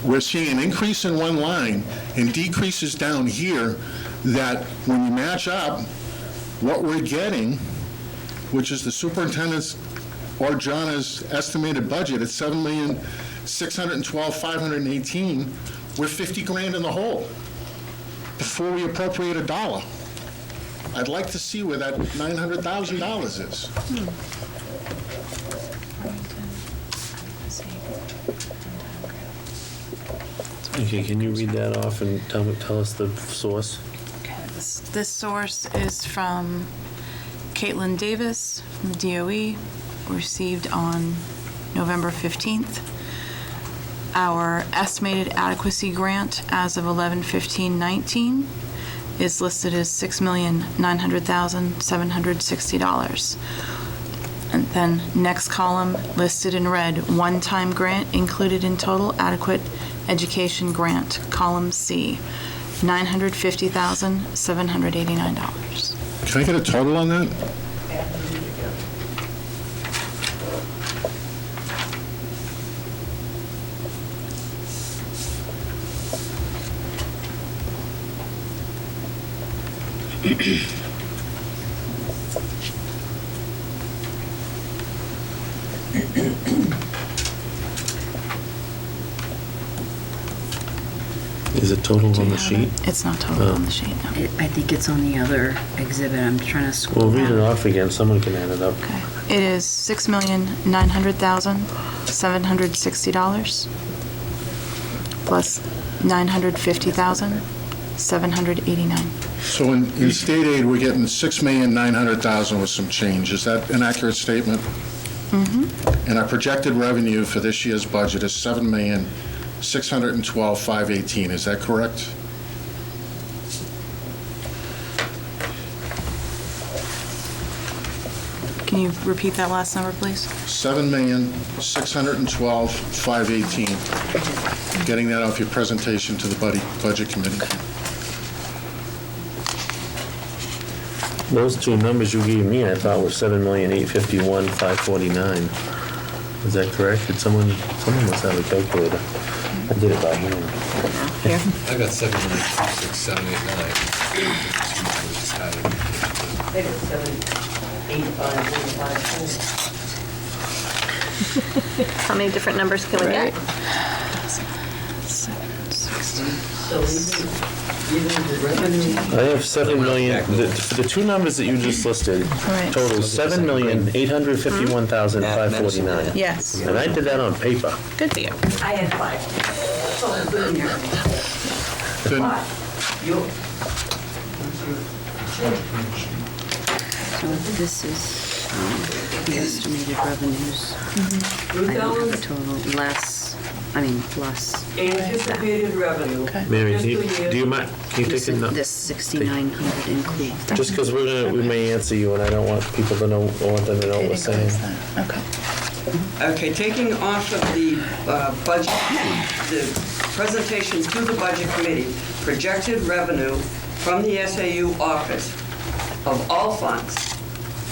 We're seeing an increase in one line and decreases down here that when you match up what we're getting, which is the superintendent's or Jana's estimated budget at $7,612,518, we're 50 grand in the hole before we appropriate $1. I'd like to see where that $900,000 is. Okay, can you read that off and tell us the source? Okay, this source is from Caitlin Davis from the DOE, received on November 15th. Our estimated adequacy grant as of 11/15/19 is listed as $6,900,760. And then next column, listed in red, one-time grant included in total adequate education grant, column C, $950,789. Can I get a total on that? Is it total on the sheet? It's not total on the sheet, no. I think it's on the other exhibit, I'm trying to scroll Well, read it down. off again, someone can add it up. Okay. It is $6,900,760 plus $950,789. So in state aid, we're getting $6,900,000 with some change. Is that an accurate statement? Mm-hmm. And our projected revenue for this year's budget is $7,612,518. Is that correct? Can you repeat that last number, please? $7,612,518. Getting that off your presentation to the Budget Committee. Those two numbers you gave me, I thought were $7,851,549. Is that correct? Did someone must have a calculator. I did it by hand. Here. I got 7,926,789. Just added. I think it's 785,454. How many different numbers can we get? So even the revenue. I have 7 million, for the two numbers that you just listed, Right. total $7,851,549. Yes. And I did that on paper. Good for you. I had 5. So I put in here. Then You. So this is the estimated revenues. I don't have the total, plus. Anticipated revenue. Mary, Fiscal do you mind, can you take a note? This 6,900 includes. Just because we may answer you, and I don't want people to know, I want them to know what we're saying. Okay. Okay, taking off of the budget, the presentation to the Budget Committee, projected revenue from the SAU office of all funds,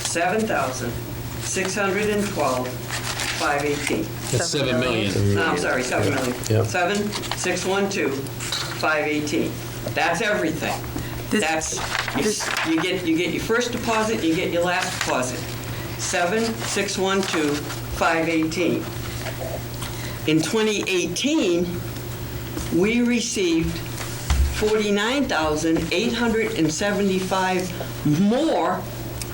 $7,612,518. That's 7 million. No, I'm sorry, 7 million. Yep. 7,612,518. That's everything. That's, you get your first deposit, you get your last deposit. 7,612, 518. In 2018, we received 49,875 more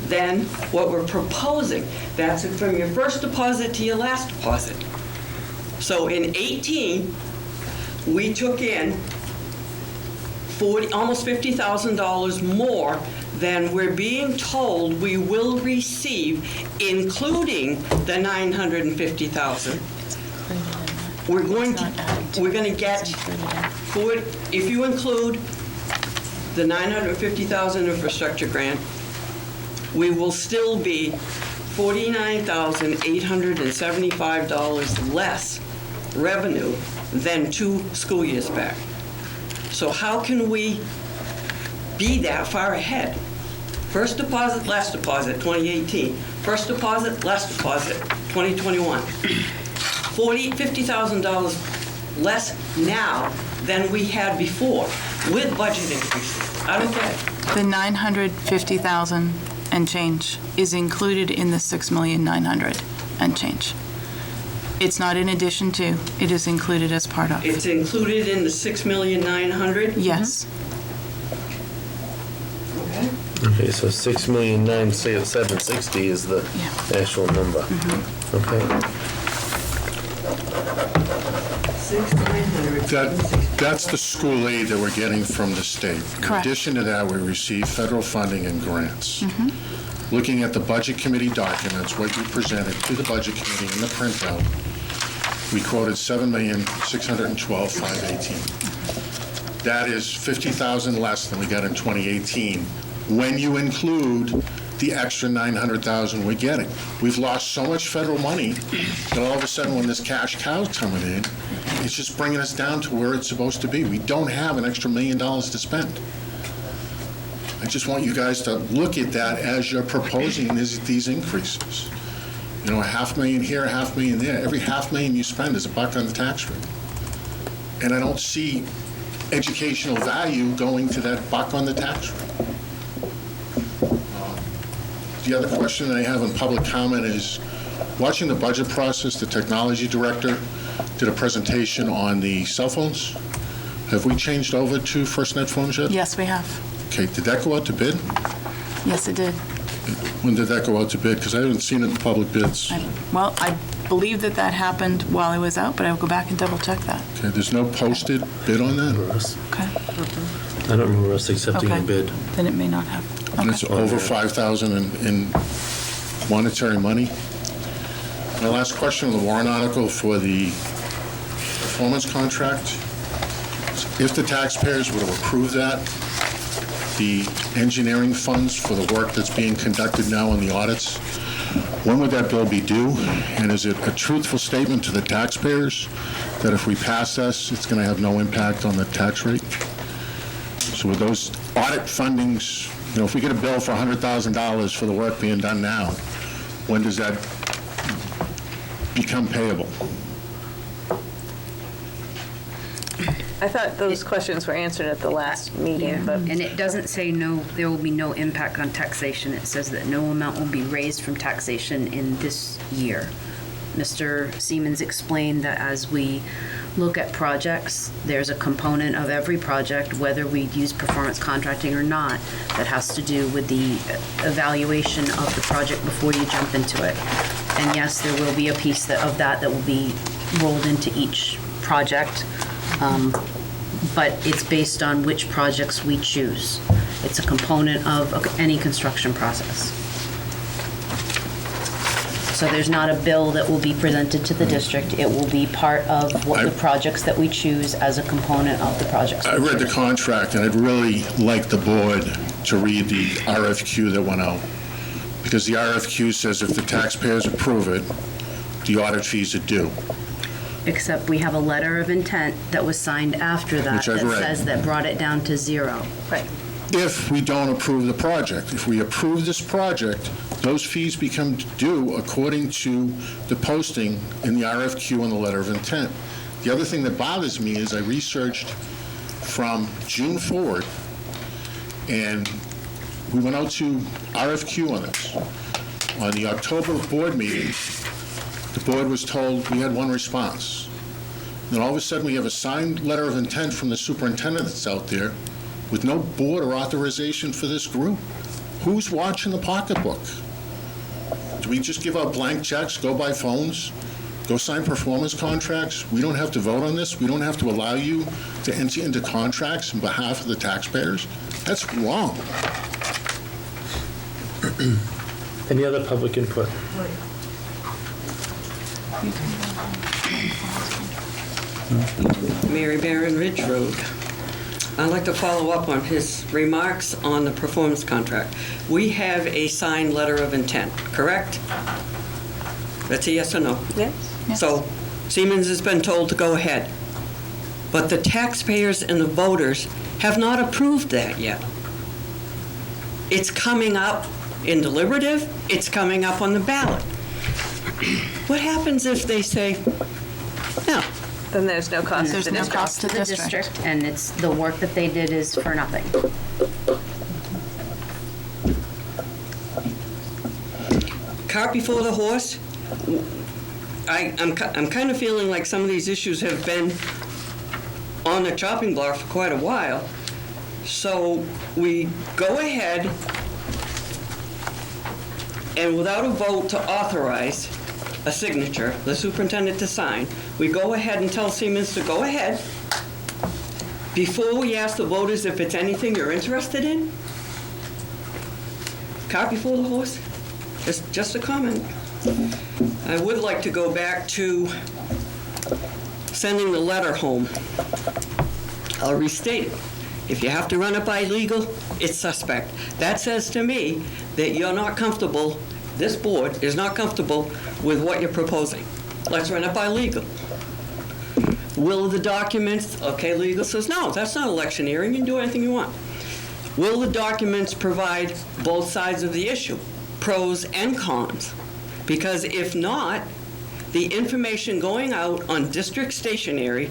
than what we're proposing. That's it from your first deposit to your last deposit. So in 18, we took in almost $50,000 more than we're being told we will receive, including the $950,000. We're going to get, if you include the $950,000 infrastructure grant, we will still be $49,875 less revenue than 2 school years back. So how can we be that far ahead? First deposit, last deposit, 2018. First deposit, last deposit, 2021. $50,000 less now than we had before with budget increases. I don't get it. The 950,000 and change is included in the 6,900,000 and change. It's not in addition to, it is included as part of. It's included in the 6,900,000? Yes. Okay, so 6,900,760 is the actual number. Okay. 6,900,000. That's the school aid that we're getting from the state. In Correct. addition to that, we receive federal funding and grants. Looking at the Budget Committee documents, what you presented to the Budget Committee in the printout, we quoted $7,612,518. That is $50,000 less than we got in 2018, when you include the extra $900,000 we're getting. We've lost so much federal money that all of a sudden, when this cash cow's coming in, it's just bringing us down to where it's supposed to be. We don't have an extra $1 million to spend. I just want you guys to look at that as you're proposing these increases. You know, $500,000 here, $500,000 there. Every $500,000 you spend is $1 on the tax rate. And I don't see educational value going to that $1 on the tax rate. The other question that I have in public comment is, watching the budget process, the technology director did a presentation on the cell phones. Have we changed over to FirstNet phones yet? Yes, we have. Okay, did that go out to bid? Yes, it did. When did that go out to bid? Because I haven't seen it in public bids. Well, I believe that happened while I was out, but I will go back and double check that. Okay, there's no posted bid on that? Okay. I don't remember us accepting a bid. Then it may not have. And it's over $5,000 in monetary money? My last question on the warrant article for the performance contract. If the taxpayers were to approve that, the engineering funds for the work that's being conducted now on the audits, when would that bill be due? And is it a truthful statement to the taxpayers that if we pass this, it's going to have no impact on the tax rate? So with those audit fundings, you know, if we get a bill for $100,000 for the work being done now, when does that become payable? I thought those questions were answered at the last meeting, but. And it doesn't say no, there will be no impact on taxation. It says that no amount will be raised from taxation in this year. Mr. Siemens explained that as we look at projects, there's a component of every project, whether we use performance contracting or not, that has to do with the evaluation of the project before you jump into it. And yes, there will be a piece of that will be rolled into each project. But it's based on which projects we choose. It's a component of any construction process. So there's not a bill that will be presented to the district. It will be part of the projects that we choose as a component of the projects. I read the contract, and I'd really like the board to read the RFQ that went out, because the RFQ says if the taxpayers approve it, the audit fees are due. Except we have a letter of intent that was signed after that Which I've read. says that brought it down to zero. Right. If we don't approve the project. If we approve this project, those fees become due according to the posting in the RFQ and the letter of intent. The other thing that bothers me is I researched from June forward, And we went out to RFQ on this. On the October board meeting, the board was told we had one response. Then all of a sudden, we have a signed letter of intent from the superintendent that's out there with no board or authorization for this group. Who's watching the pocketbook? Do we just give out blank checks, go by phones, go sign performance contracts? We don't have to vote on this? We don't have to allow you to enter into contracts on behalf of the taxpayers? That's wrong. Any other public input? Mary Barron Ridge Road. I'd like to follow up on his remarks on the performance contract. We have a signed letter of intent, correct? That's a yes or no? Yes. So Siemens has been told to go ahead. But the taxpayers and the voters have not approved that yet. It's coming up in deliberative, it's coming up on the ballot. What happens if they say, no? Then there's no cost to There's the no district. cost to The district, and it's, the work that they did is for nothing. Cart before the horse. I'm kind of feeling like some of these issues have been on the chopping block for quite a while. So we go ahead and without a vote to authorize a signature, the superintendent to sign, we go ahead and tell Siemens to go ahead before we ask the voters if it's anything you're interested in. Cart before the horse. Just a comment. I would like to go back to sending the letter home. I'll restate it. If you have to run it by legal, it's suspect. That says to me that you're not comfortable, this board is not comfortable with what you're proposing. Let's run it by legal. Will the documents, okay, legal says, no, that's not electioneering, you can do anything you want. Will the documents provide both sides of the issue, pros and cons? Because if not, the information going out on district stationery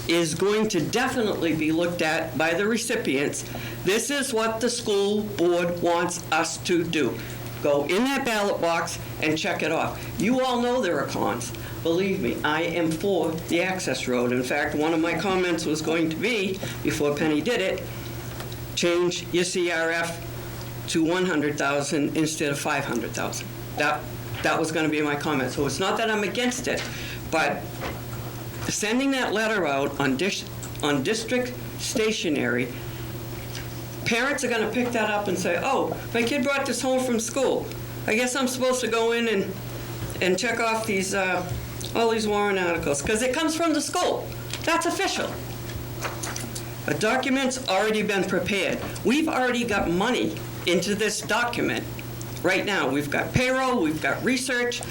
is going to definitely be looked at by the recipients. This is what the school board wants us to do. Go in that ballot box and check it off. You all know there are cons. Believe me, I am for the access road. In fact, one of my comments was going to be, before Penny did it, change your CRF to 100,000 instead of 500,000. That was going to be my comment. So it's not that I'm against it, but sending that letter out on district stationery, parents are going to pick that up and say, oh, my kid brought this home from school. I guess I'm supposed to go in and check off these all these warrant articles because it comes from the school. That's official. A document's already been prepared. We've already got money into this document right now. We've got payroll, we've got research.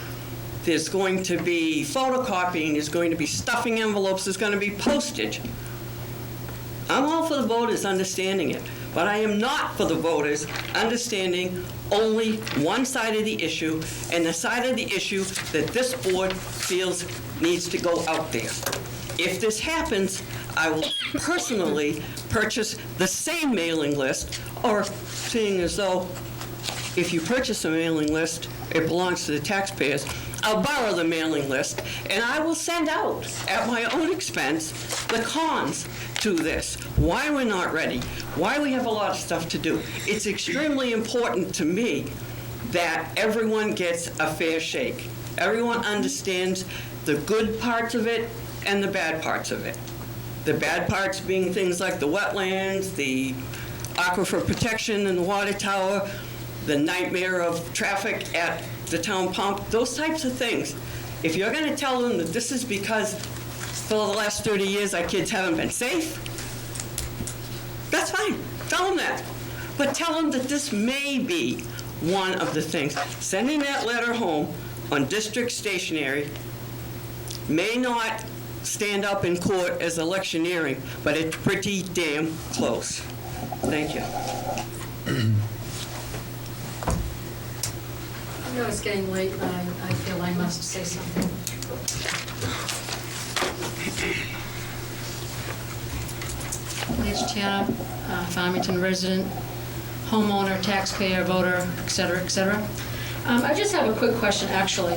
There's going to be photocopying, there's going to be stuffing envelopes, there's going to be postage. I'm all for the voters understanding it, but I am not for the voters understanding only one side of the issue and the side of the issue that this board feels needs to go out there. If this happens, I will personally purchase the same mailing list, or seeing as though if you purchase a mailing list, it belongs to the taxpayers, I'll borrow the mailing list, and I will send out, at my own expense, the cons to this. Why we're not ready, why we have a lot of stuff to do. It's extremely important to me that everyone gets a fair shake. Everyone understands the good parts of it and the bad parts of it. The bad parts being things like the wetlands, the aquifer protection and the water tower, the nightmare of traffic at the town pump, those types of things. If you're going to tell them that this is because for the last 30 years our kids haven't been safe, that's fine. Tell them that. But tell them that this may be one of the things. Sending that letter home on district stationery may not stand up in court as electioneering, but it's pretty damn close. Thank you. I know it's getting late, but I feel I must say something. Liz Tiana, Farmington resident. homeowner, taxpayer, voter, et cetera, et cetera. I just have a quick question, actually.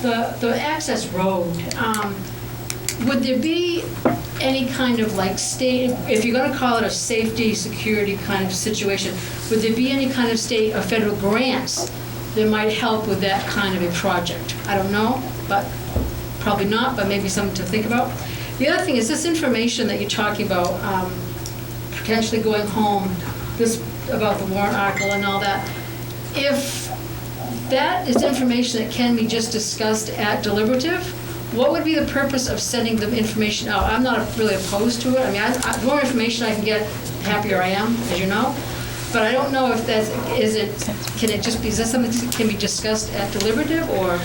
The access road, would there be any kind of like state, if you're going to call it a safety, security kind of situation, would there be any kind of state or federal grants that might help with that kind of a project? I don't know, but probably not, but maybe something to think about. The other thing is this information that you're talking about, potentially going home, this about the warrant article and all that. If that is information that can be just discussed at deliberative, what would be the purpose of sending the information out? I'm not really opposed to it. I mean, the more information I can get, the happier I am, as you know. But I don't know if that's, is that something that can be discussed at deliberative, or?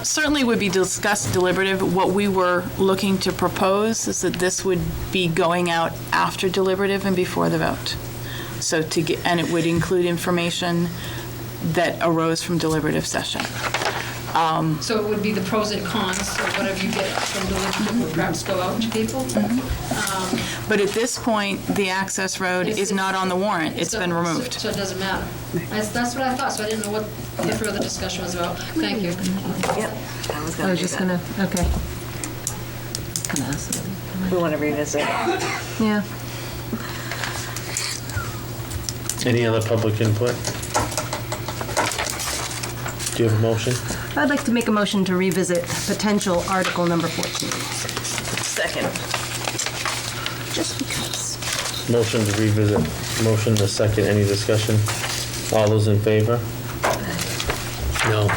Certainly would be discussed deliberative. What we were looking to propose is that this would be going out after deliberative and before the vote. So and it would include information that arose from deliberative session. So it would be the pros and cons of whatever you get from deliberative would perhaps go out to people? But at this point, the access road is not on the warrant. It's been removed. So it doesn't matter. That's what I thought, so I didn't know what the further discussion was about. Thank you. Yep. I was just gonna, okay. Gonna ask. We want to revisit. Yeah. Any other public input? Do you have a motion? I'd like to make a motion to revisit potential article number 14. Second. Just because. Motion to revisit, motion to second, any discussion? All those in favor? No.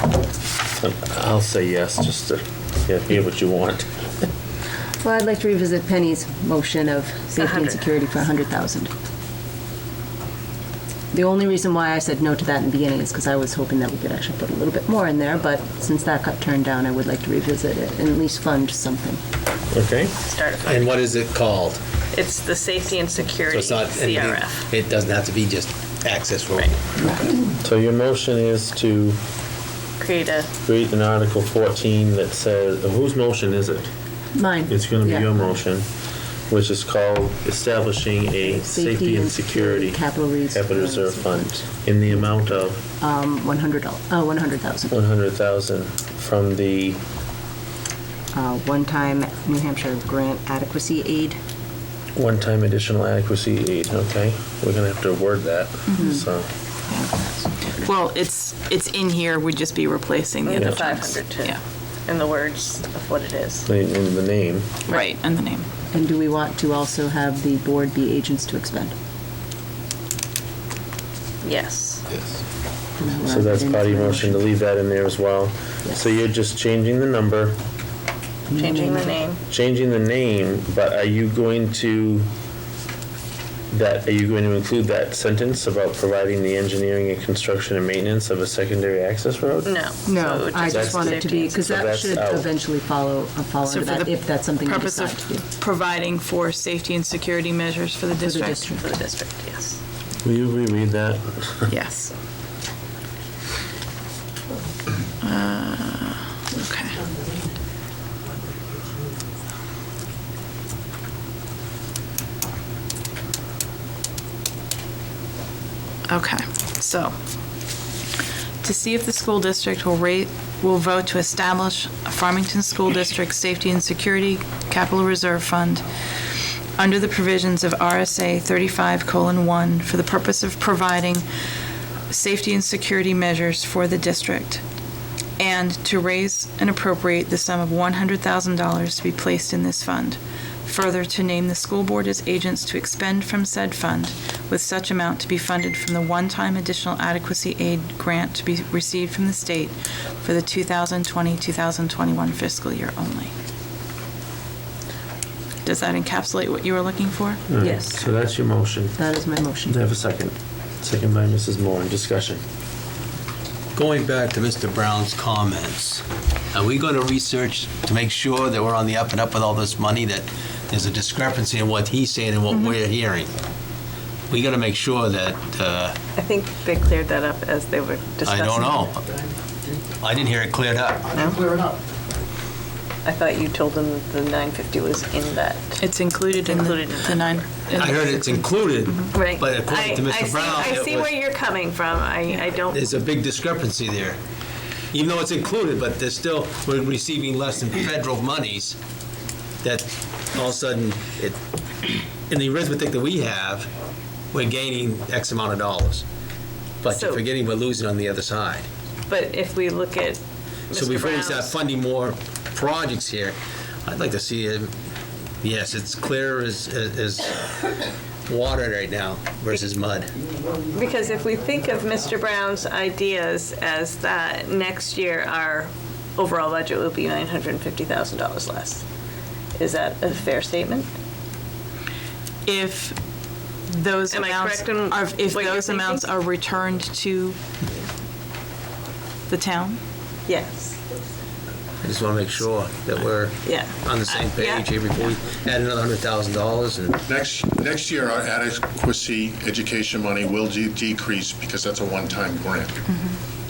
I'll say yes, just to hear what you want. Well, I'd like to revisit Penny's motion of safety and security for 100,000. The only reason why I said no to that in the beginning is because I was hoping that we could actually put a little bit more in there, but since that got turned down, I would like to revisit it and at least fund something. Okay. Start a And what is it called? It's the Safety and So Security, it's not anything, CRF. it doesn't have to be just access road. So your motion is to Create an Article 14 that says, whose motion is it? Mine. It's going to be Yeah. your motion, which is called Establishing a Safety and Security Capital Reserve Fund in the amount of $100,000. 100,000 from the One-time New Hampshire grant adequacy aid. one-time additional adequacy aid. Okay, we're going to have to word that. So Well, it's in here. We'd just be replacing the the other terms. 500 too. Yeah. In the words of what it is. in the name. Right, and the name. And do we want to also have the board be agents to expend? Yes. Yes. So that's part of your motion to leave that in there as well. So you're just changing the number, Changing the name. changing the name, but are you going to include that sentence about providing the engineering and construction and maintenance of a secondary access road? No. No, I just want it to be, because So that that's should out. eventually follow So into for that, the if that's something you purpose decide to do. of providing for safety and security measures for the For the district? district. For the district, yes. Will you reread that? Yes. Okay. Okay, so, to see if the school district will vote to establish a Farmington School District Safety and Security Capital Reserve Fund under the provisions of RSA 35:1 for the purpose of providing safety and security measures for the district, and to raise and appropriate the sum of $100,000 to be placed in this fund. Further, to name the school board as agents to expend from said fund, with such amount to be funded from the one-time additional adequacy aid grant to be received from the state for the 2020-2021 fiscal year only. Does that encapsulate what you were looking for? All right, Yes. So that's your motion. That is my motion. Do I have a second? Second by Mrs. Moore. Discussion. Going back to Mr. Brown's comments, are we going to research to make sure that we're on the up and up with all this money, that there's a discrepancy in what he's saying and what we're hearing? We got to make sure that, I think they cleared that up as they were I discussing. don't know. I didn't hear it cleared up. No? Clear it up. I thought you told them that the 950 was in that. It's included in the 9. I heard it's included, Right. but according to Mr. Brown, I see it was- where you're coming from. I don't. there's a big discrepancy there. Even though it's included, but there's still, we're receiving less than federal monies, that all of a sudden, in the arithmetic that we have, we're gaining X amount of dollars. But So- you're forgetting we're losing on the other side. But if we look at So Mr. before we start Brown's, funding more projects here, I'd like to see, yes, it's clear as water right now versus mud. because if we think of Mr. Brown's ideas as that next year our overall budget will be $950,000 less, is that a fair statement? If those Am I amounts correct in are, if what you're those amounts thinking? are returned to the town? Yes. I just want to make sure that we're Yeah. on the same Yeah. page here before we add another $100,000 and Next year, our adequacy education money will decrease because that's a one-time grant.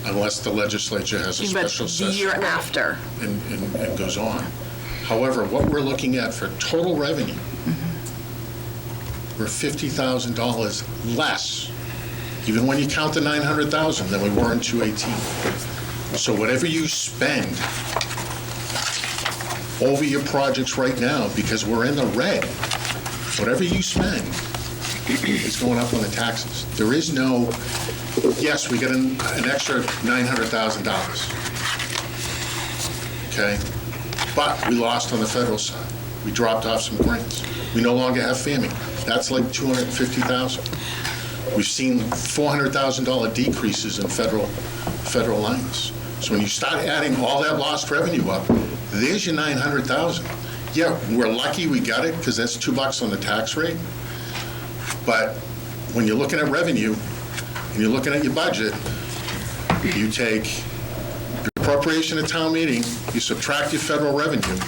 Unless the legislature has a special But the session. year after. and goes on. However, what we're looking at for total revenue, we're $50,000 less, even when you count the 900,000 than we were in 2018. So whatever you spend over your projects right now, because we're in the red, whatever you spend is going up on the taxes. There is no, yes, we get an extra $900,000. Okay? But we lost on the federal side. We dropped off some grants. We no longer have FAMI. That's like $250,000. We've seen $400,000 decreases in federal lines. So when you start adding all that lost revenue up, there's your 900,000. Yeah, we're lucky we got it because that's $2 on the tax rate. But when you're looking at revenue and you're looking at your budget, you take your appropriation at town meeting, you subtract your federal revenue,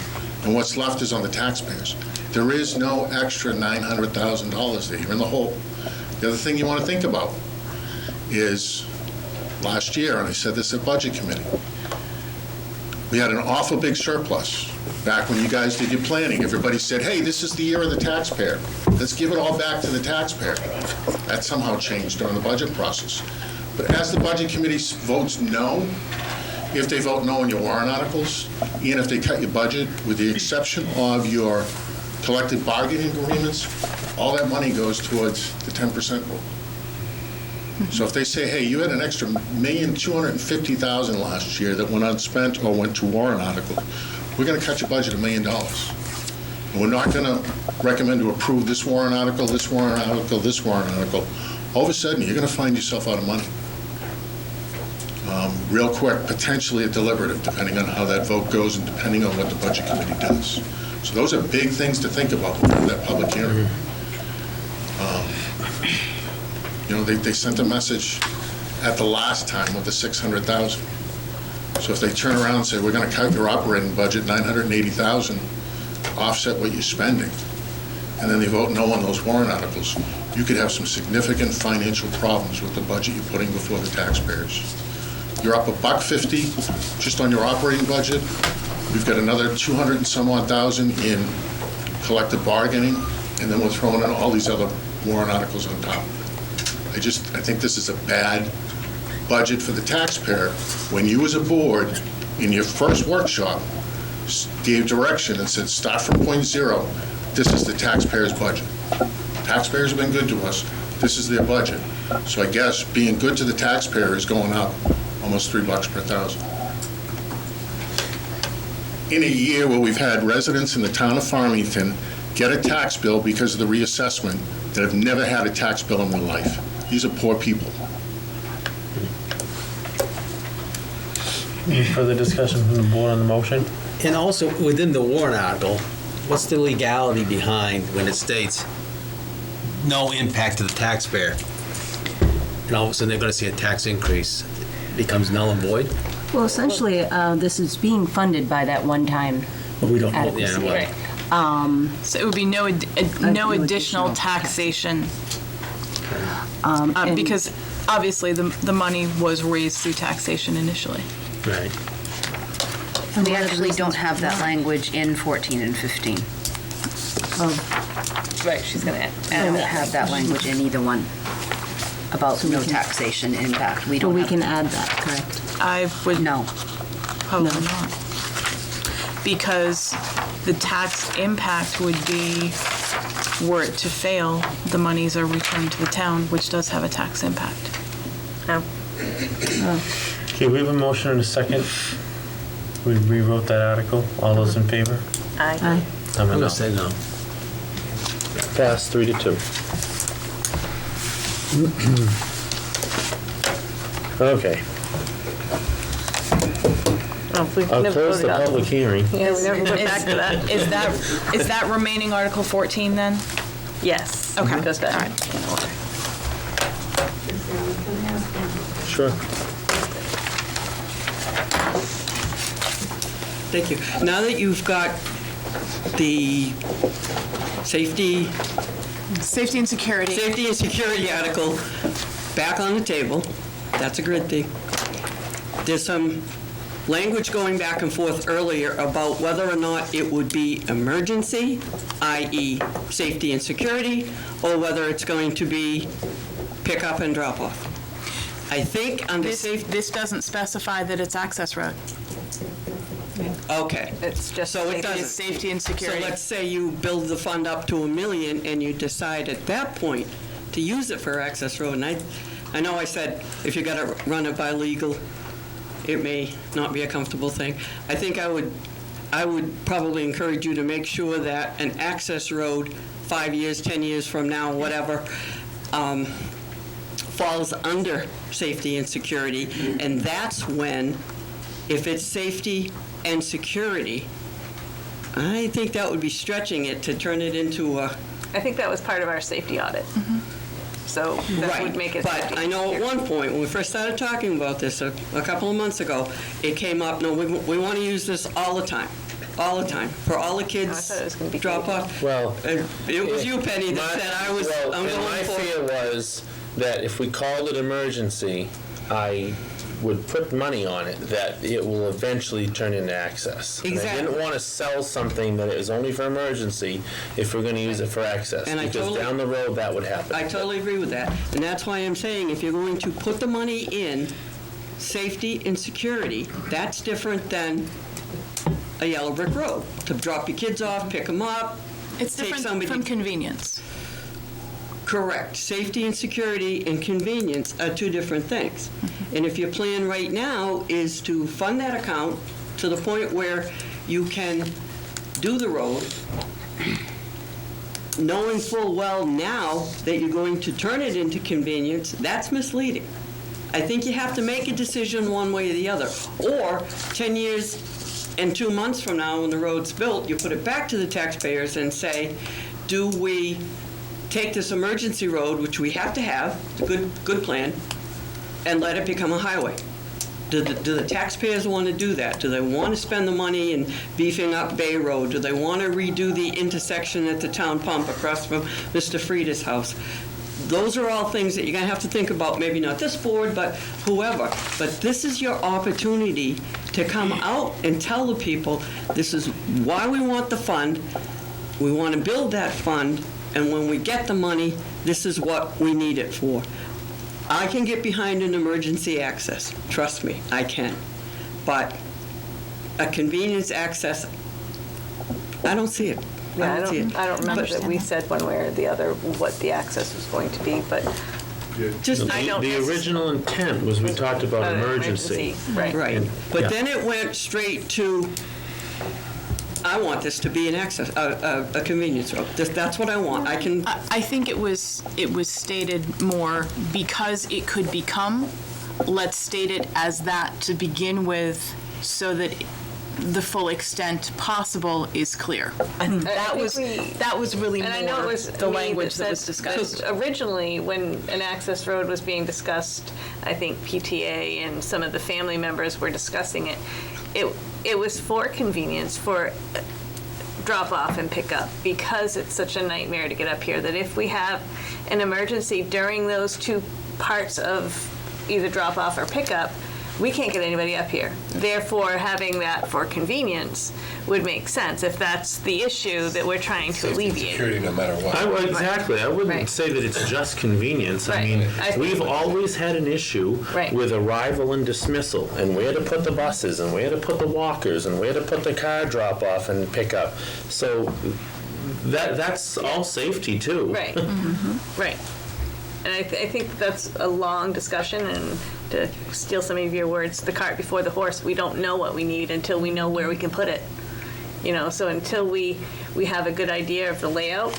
and what's left is on the taxpayers. There is no extra $900,000 there. You're in the hole. The other thing you want to think about is last year, and I said this at Budget Committee, we had an awful big surplus. Back when you guys did your planning, everybody said, hey, this is the year of the taxpayer. Let's give it all back to the taxpayer. That somehow changed during the budget process. But as the Budget Committee votes no, if they vote no on your warrant articles, and if they cut your budget, with the exception of your collective bargaining agreements, all that money goes towards the 10% rule. So if they say, hey, you had an extra $1,250,000 last year that went unspent or went to warrant article, we're going to cut your budget $1 million. And we're not going to recommend to approve this warrant article, this warrant article, this warrant article. All of a sudden, you're going to find yourself out of money. Real quick, potentially a deliberative, depending on how that vote goes and depending on what the Budget Committee does. So those are big things to think about before that public hearing. You know, they sent a message at the last time with the 600,000. So if they turn around and say, we're going to cut your operating budget 980,000, offset what you're spending, and then they vote no on those warrant articles, you could have some significant financial problems with the budget you're putting before the taxpayers. You're up $150 just on your operating budget. We've got another 200 and some odd thousand in collective bargaining, and then we're throwing in all these other warrant articles on top of it. I think this is a bad budget for the taxpayer when you as a board in your first workshop gave direction and said start from point zero. This is the taxpayer's budget. Taxpayers have been good to us. This is their budget. So I guess being good to the taxpayer is going up almost $3 per thousand. In a year where we've had residents in the town of Farmington get a tax bill because of the reassessment that have never had a tax bill in their life. These are poor people. Any further discussion from the board on the motion? And also, within the warrant article, what's the legality behind when it states no impact to the taxpayer? And all of a sudden, they're going to see a tax increase. It becomes null and void? Well, essentially, this is being funded by that one-time But we don't know. adequacy. Yeah, well, So it would be no additional taxation, because obviously the money was raised through taxation initially. right. And We what are the actually don't reasons have that why? language in 14 and 15. Right, she's gonna I add don't that. have that language in either one about So we no can- taxation impact. We But don't we have. can add that, correct? I would No. probably No. not. Because the tax impact would be, were it to fail, the monies are returned to the town, which does have a tax impact. No. Okay, we have a motion and a second. We rewrote that article. All those in favor? Aye. Aye. I'm a I'm no. gonna say no. Pass 3-2. Okay, Oh, we've I'll never close the voted on it. public hearing. Yeah, we never went back to that. Is that remaining Article 14 then? Yes. Okay. Goes back. All right. Sure. Thank you. Now that you've got the safety and security. Safety and security article back on the table, that's a good thing. There's some language going back and forth earlier about whether or not it would be emergency, i.e. safety and security, or whether it's going to be pick up and drop off. I think under safety. This doesn't specify that it's access road. Okay. It's just So it doesn't. It's safety and security. So let's say you build the fund up to $1 million and you decide at that point to use it for access road. And I know I said if you got to run it by legal, it may not be a comfortable thing. I think I would probably encourage you to make sure that an access road 5 years, 10 years from now, whatever, falls under safety and security. And that's when, if it's safety and security, I think that would be stretching it to turn it into a... I think that was part of our safety audit. So that would make it. But I know at one point, when we first started talking about this a couple of months ago, it came up, no, we want to use this all the time, for all the kids thought it was gonna be drop off. Well, It was you, Penny, that said I'm and going my for... fear was that if we called it emergency, I would put money on it, that it will eventually turn into access. And I Exactly. didn't want to sell something that is only for emergency if we're going to use it for access. And I because totally- down the road, that would happen. I totally agree with that. And that's why I'm saying if you're going to put the money in safety and security, that's different than a yellow brick road. To drop your kids off, pick them up, It's take different somebody... from convenience. Correct. Safety and security and convenience are two different things. And if your plan right now is to fund that account to the point where you can do the road, knowing full well now that you're going to turn it into convenience, that's misleading. I think you have to make a decision one way or the other. Or 10 years and 2 months from now, when the road's built, you put it back to the taxpayers and say, do we take this emergency road, which we have to have, it's a good plan, and let it become a highway? Do the taxpayers want to do that? Do they want to spend the money in beefing up Bay Road? Do they want to redo the intersection at the town pump across from Mr. Frieda's house? Those are all things that you're going to have to think about, maybe not this board, but whoever. But this is your opportunity to come out and tell the people, this is why we want the fund, we want to build that fund, and when we get the money, this is what we need it for. I can get behind an emergency access, trust me, I can. But a convenience access, I don't see it. Yeah, I see it. don't remember But- that we said one way or the other what the access was going to be, but Just, The original intent was we talked about emergency. Right. right. And- But yeah. then it went straight to, I want this to be an access, a convenience road. That's what I want. I can, I think it was stated more because it could become, let's state it as that to begin with so that the full extent possible is clear. I think that was really And I know it more was the me language that was said- discussed. Originally, when an access road was being discussed, I think PTA and some of the family members were discussing it. It was for convenience, for drop off and pick up, because it's such a nightmare to get up here, that if we have an emergency during those two parts of either drop off or pick up, we can't get anybody up here. Therefore, having that for convenience would make sense if that's the issue that we're trying to alleviate. Security, no matter what. Exactly. I wouldn't Right. say that it's just convenience. I Right. mean, I- we've always had an issue Right. with arrival and dismissal, and where to put the buses, and where to put the walkers, and where to put the car drop-off and pickup. So that's all safety, too. Right. Right. And I think that's a long discussion, and to steal some of your words, the cart before the horse, we don't know what we need until we know where we can put it. So until we have a good idea of the layout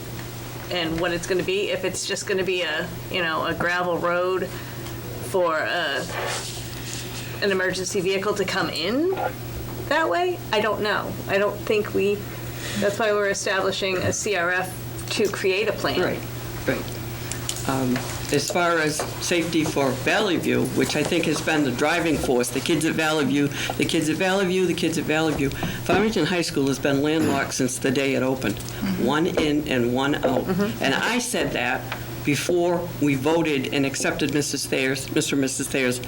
and what it's going to be, if it's just going to be a gravel road for an emergency vehicle to come in that way, I don't know. I don't think that's why we're establishing a CRF to create a plan. Right. As far as safety for Valley View, which I think has been the driving force, the kids at Valley View, the kids at Valley View, the kids at Valley View. Farmington High School has been landlocked since the day it opened. One in and one out. And I said that before we voted and accepted Mr. and Mrs. Thayer's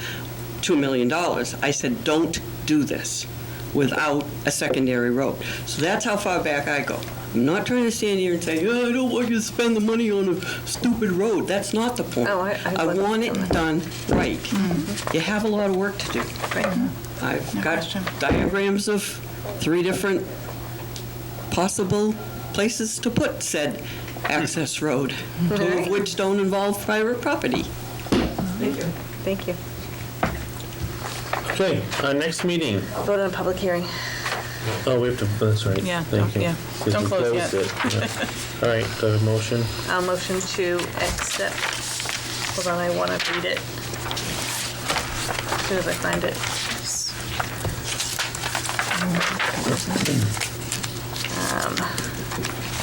$2 million. I said, don't do this without a secondary road. So that's how far back I go. I'm not trying to stand here and say, I don't want you to spend the money on a stupid road. That's not the point. Oh, I want it done right. You have a lot of work to do. I've got diagrams of 3 different possible places to put said access road, 2 of which don't involve private property. Thank you. Thank you. Okay, our next meeting. Vote on a public hearing. Oh, we have to, that's right. Yeah, Thank you. yeah. 'Cause Don't we close yet. closed it. Yeah. All right, do I have a motion? I'll motion to accept. Hold on, I want to read it. As soon as I find it.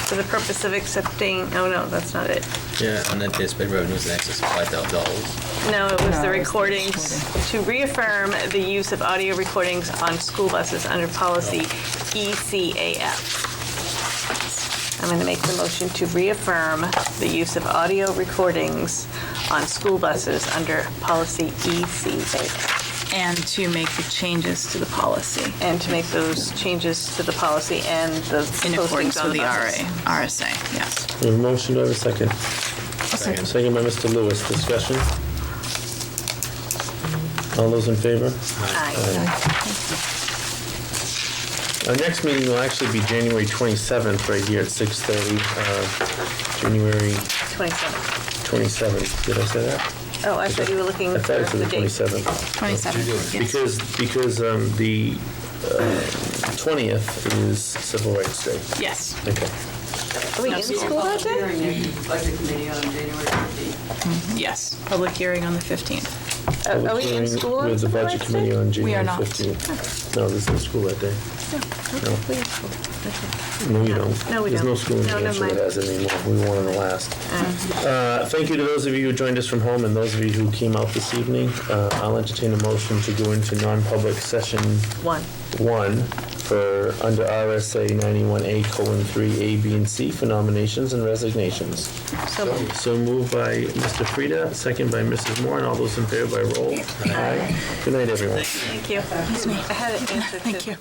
For the purpose of accepting, oh no, that's not it. Yeah, unanticipated revenues in excess of $5,000. No, it was the recordings, to reaffirm the use of audio recordings on school buses under policy ECAF. I'm going to make the motion to reaffirm the use of audio recordings on school buses under policy ECAF. And to make the changes to the policy And to make those changes to the policy and the in accordance postings on with the buses. RSA, yes. We have a motion, do I have a second? Second by Mr. Lewis. Discussion? All those in favor? Our next meeting will actually be January 27th, right here at 6:30. January 27th. 27th. Did I say that? Oh, I thought you were looking I for thought it said the the date. 27th. 27th, yes. Because the 20th is Civil Rights Day. Yes. Okay. Are we in school that day? Budget committee on January 15th. Yes, public hearing on the 15th. Are we in school on With the Civil Budget Rights Committee Day? on We January are not. 15th. No, there's no school that day. No, we in school. Okay. No, you don't. No, we There's no don't. school in No, New never Hampshire that mind. has it anymore. We were one of the last. Thank you to those of you who joined us from home and those of you who came out this evening. I'll entertain a motion to go into non-public session 1 for under RSA 91A:3, A, B, and C for nominations and resignations. So moved by Mr. Frieda, second by Mrs. Moore, and all those in favor by roll. Aye. Good night, everyone. Thank you. I had it answered too. Thank you.